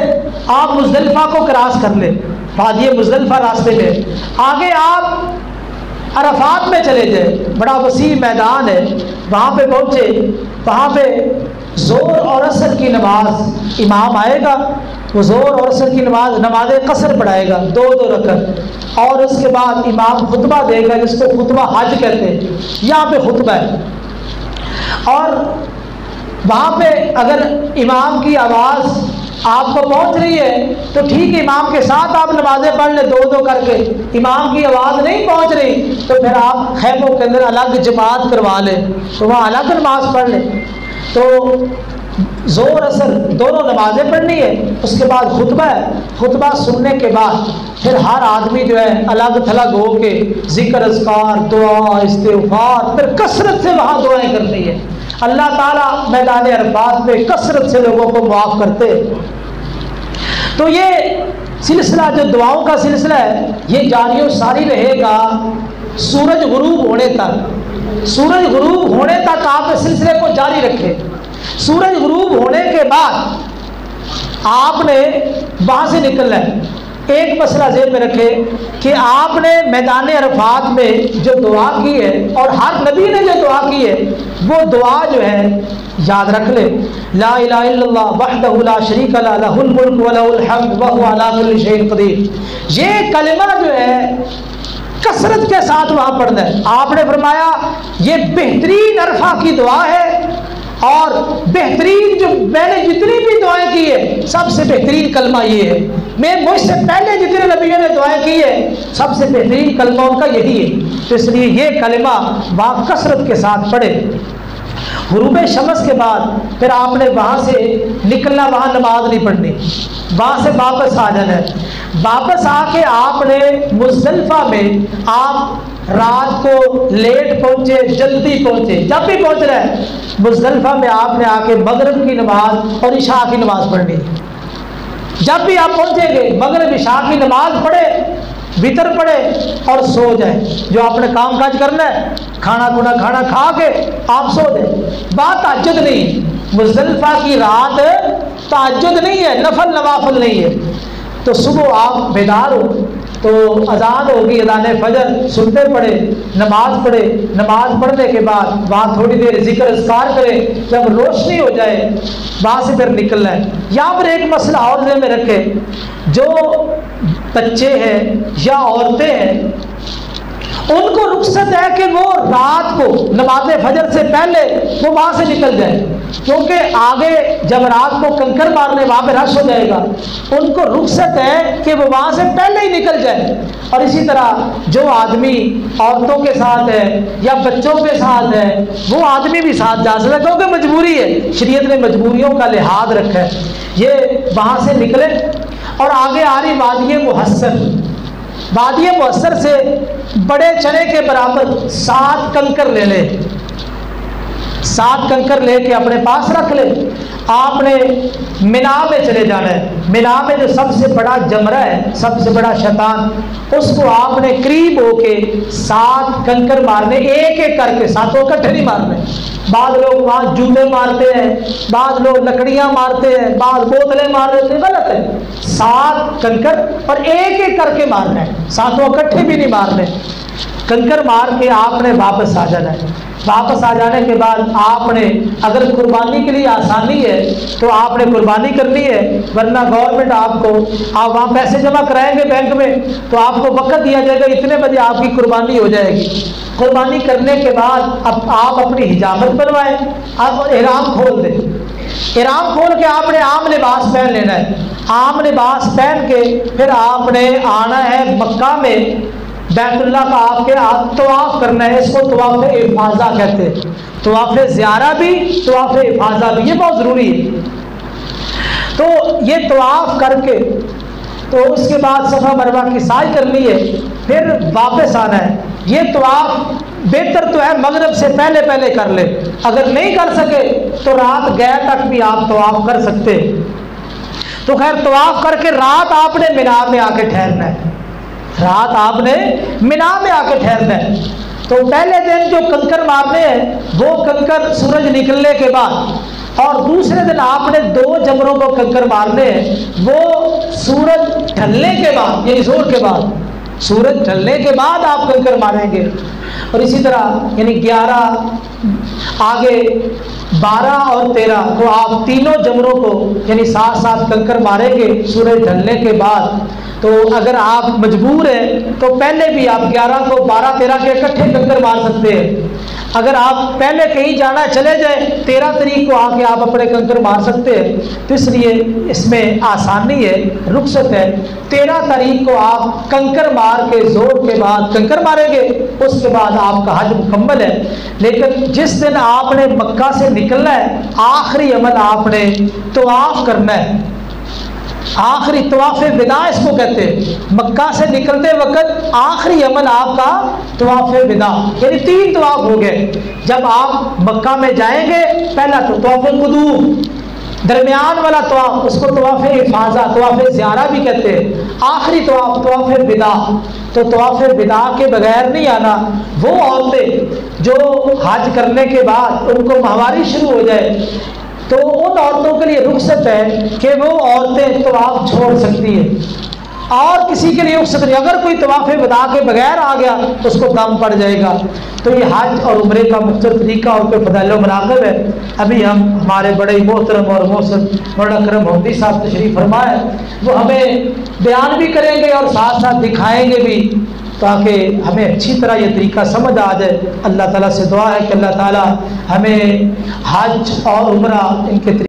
آپ مزدلفہ کو کراس کر لیں، وادی مزدلفہ راستے میں، آگے آپ عرفات میں چلے جائیں، بڑا وسیع میدان ہے، وہاں پہ پہنچے، وہاں پہ زور اور عصر کی نماز امام آئے گا، وہ زور اور عصر کی نماز قصر پڑھائے گا 2 رکعت، اور اس کے بعد امام خطبہ دے گا جس کو خطبہ حج کہتے ہیں، یہاں پہ خطبہ ہے۔ اور وہاں پہ اگر امام کی آواز آپ کو پہنچ رہی ہے تو ٹھیک ہے، امام کے ساتھ آپ نمازیں پڑھ لیں 2 کر کے۔ امام کی آواز نہیں پہنچ رہی تو پھر آپ خیموں کے اندر الگ جماعت کروا لیں، تو وہاں الگ نماز پڑھ لیں۔ تو زور اثر دونوں نمازیں پڑھنی ہے، اس کے بعد خطبہ ہے، خطبہ سننے کے بعد پھر ہر آدمی جو ہے الگ تھلگ ہو کے ذکر اذکار دعا استغفار پھر کثرت سے وہاں دعائیں کرنی ہے۔ اللہ تعالیٰ میدان عرفات میں کثرت سے لوگوں کو معاف کرتے۔ تو یہ سلسلہ جو دعاؤں کا سلسلہ ہے یہ جاری و ساری رہے گا سورج غروب ہونے تک۔ سورج غروب ہونے تک آپ اس سلسلے کو جاری رکھیں۔ سورج غروب ہونے کے بعد آپ نے وہاں سے نکلنا ہے۔ ایک مسئلہ ذہن میں رکھیں کہ آپ نے میدان عرفات میں جو دعا کی ہے اور ہر نبی نے جو دعا کی ہے وہ دعا جو ہے یاد رکھ لیں، لا الہ الا اللہ وحدہ لا شریک لہ لہ الملک و لہ الحمد وہو علی کل شیء قدیر۔ یہ کلمہ جو ہے کثرت کے ساتھ وہاں پڑھنا ہے۔ آپ نے فرمایا یہ بہترین عرفہ کی دعا ہے، اور بہترین جو میں نے جتنی بھی دعائیں کی ہے سب سے بہترین کلمہ یہ ہے۔ مجھ سے پہلے جتنے نبیوں نے دعائیں کی ہے سب سے بہترین کلمہ ان کا یہی ہے، تو اس لیے یہ کلمہ وہاں کثرت کے ساتھ پڑھے۔ غروب شمس کے بعد پھر آپ نے وہاں سے نکلنا، وہاں نماز نہیں پڑھنی، وہاں سے واپس آ جانا ہے۔ واپس آ کے آپ نے مزدلفہ میں آپ رات کو لیٹ پہنچے جلدی پہنچے، جب بھی پہنچ رہے ہیں مزدلفہ میں آپ نے آ کے مغرب کی نماز اور عشاء کی نماز پڑھنی ہے۔ جب بھی آپ پہنچیں گے مغرب عشاء کی نماز پڑھے، وطر پڑھے اور سو جائیں۔ جو آپ نے کام کاج کرنا ہے کھانا کھا کے آپ سو جائیں۔ بات تہجد نہیں، مزدلفہ کی رات تہجد نہیں ہے، نفل نوافل نہیں ہے۔ تو صبح آپ بیدار ہو تو اذان ہوگی، اذان فجر سنتے پڑھے، نماز پڑھے، نماز پڑھنے کے بعد وہاں تھوڑی دیر ذکر اذکار کرے، جب روشنی ہو جائے وہاں سے پھر نکلنا ہے۔ یہاں پر ایک مسئلہ اور ذہن میں رکھے، جو بچے ہیں یا عورتیں ہیں ان کو رخصت ہے کہ وہ رات کو نماز فجر سے پہلے وہ وہاں سے نکل جائے، کیونکہ آگے جب رات کو کنکر مارنے وہاں پہ رش ہو جائے گا، ان کو رخصت ہے کہ وہ وہاں سے پہلے ہی نکل جائے۔ اور اسی طرح جو آدمی عورتوں کے ساتھ ہے یا بچوں کے ساتھ ہے وہ آدمی بھی ساتھ جا سکتا ہے، کیونکہ مجبوری ہے، شریعت نے مجبوریوں کا لحاظ رکھا ہے۔ یہ وہاں سے نکلے اور آگے آ رہی وادی محصر، وادی محصر سے بڑے چنے کے برابر 7 کنکر لے لے، 7 کنکر لے کے اپنے پاس رکھ لے۔ آپ نے مینا میں چلے جانا ہے۔ مینا میں جو سب سے بڑا جمرہ ہے، سب سے بڑا شیطان، اس کو آپ نے قریب ہو کے 7 کنکر مارنے، ایک ایک کر کے، 7 اکٹھے نہیں مارنے۔ بعض لوگ وہاں جوتے مارتے ہیں، بعض لوگ لکڑیاں مارتے ہیں، بعض بوتلیں مار دیتے ہیں، غلط ہے۔ 7 کنکر اور ایک ایک کر کے مارنا ہے، 7 اکٹھے بھی نہیں مارنے۔ کنکر مار کے آپ نے واپس آ جانا ہے۔ واپس آ جانے کے بعد آپ نے اگر قربانی کے لیے آسانی ہے تو آپ نے قربانی کرنی ہے، ورنہ گورنمنٹ آپ وہاں پیسے جمع کرائیں گے بینک میں تو آپ کو وقت دیا جائے گا اتنے بجے آپ کی قربانی ہو جائے گی۔ قربانی کرنے کے بعد اب آپ اپنی حجامت بنوائیں، آپ احرام کھول دیں۔ احرام کھول کے آپ نے عام لباس پہن لینا ہے۔ عام لباس پہن کے پھر آپ نے آنا ہے مکہ میں، بیت اللہ کا آپ کے طواف کرنا ہے۔ اس کو طواف افاضہ کہتے ہیں، طواف زیارہ بھی، طواف افاضہ بھی، یہ بہت ضروری ہے۔ تو یہ طواف کر کے تو اس کے بعد صفا مروہ کی سعی کرنی ہے، پھر واپس آنا ہے۔ یہ طواف بہتر تو ہے مغرب سے پہلے پہلے کر لے، اگر نہیں کر سکے تو رات گئے تک بھی آپ طواف کر سکتے۔ تو خیر طواف کر کے رات آپ نے مینا میں آ کے ٹھہرنا ہے، رات آپ نے مینا میں آ کے ٹھہرنا ہے۔ تو پہلے دن جو کنکر مارنے ہیں وہ کنکر سورج نکلنے کے بعد، اور دوسرے دن آپ نے 2 جمروں کو کنکر مارنے ہیں، وہ سورج ڈھلنے کے بعد، یعنی زور کے بعد، سورج ڈھلنے کے بعد آپ کنکر ماریں گے۔ اور اسی طرح یعنی 11 آگے 12 اور 13 تو آپ تینوں جمروں کو یعنی ساتھ ساتھ کنکر ماریں گے سورج ڈھلنے کے بعد۔ تو اگر آپ مجبور ہیں تو پہلے بھی آپ 11 کو 12 13 کے اکٹھے کنکر مار سکتے ہیں۔ اگر آپ پہلے کہیں جانا چلے جائیں 13 تاریخ کو آ کے آپ اپنے کنکر مار سکتے ہیں، تو اس لیے اس میں آسانی ہے، رخصت ہے۔ 13 تاریخ کو آپ کنکر مار کے زور کے بعد کنکر ماریں گے، اس کے بعد آپ کا حج مکمل ہے۔ لیکن جس دن آپ نے مکہ سے نکلنا ہے آخری عمل آپ نے طواف کرنا ہے، آخری طواف وداع اس کو کہتے ہیں۔ مکہ سے نکلتے وقت آخری عمل آپ کا طواف وداع، یعنی 3 طواف ہو گئے۔ جب آپ مکہ میں جائیں گے پہلا تو طواف قدوم، درمیان والا طواف اس کو طواف افاضہ، طواف زیارہ بھی کہتے ہیں، آخری طواف طواف وداع۔ تو طواف وداع کے بغیر نہیں آنا۔ وہ عورتیں جو حج کرنے کے بعد ان کو ماہواری شروع ہو جائے تو ان عورتوں کے لیے رخصت ہے کہ وہ عورتیں طواف چھوڑ سکتی ہیں، اور کسی کے لیے رخصت نہیں۔ اگر کوئی طواف وداع کے بغیر آ گیا تو اس کو دم پڑ جائے گا۔ تو یہ حج اور عمرے کا مختلف طریقہ اور پہ فضائل و مناقب ہے۔ ابھی ہمارے بڑے محترم اور محسن مولانا اکرم محمدی صاحب تشریف فرمائے، وہ ہمیں بیان بھی کریں گے اور ساتھ ساتھ دکھائیں گے بھی، تاکہ ہمیں اچھی طرح یہ طریقہ سمجھ آ جائے۔ اللہ تعالیٰ سے دعا ہے کہ اللہ تعالیٰ ہمیں حج اور عمرہ ان کے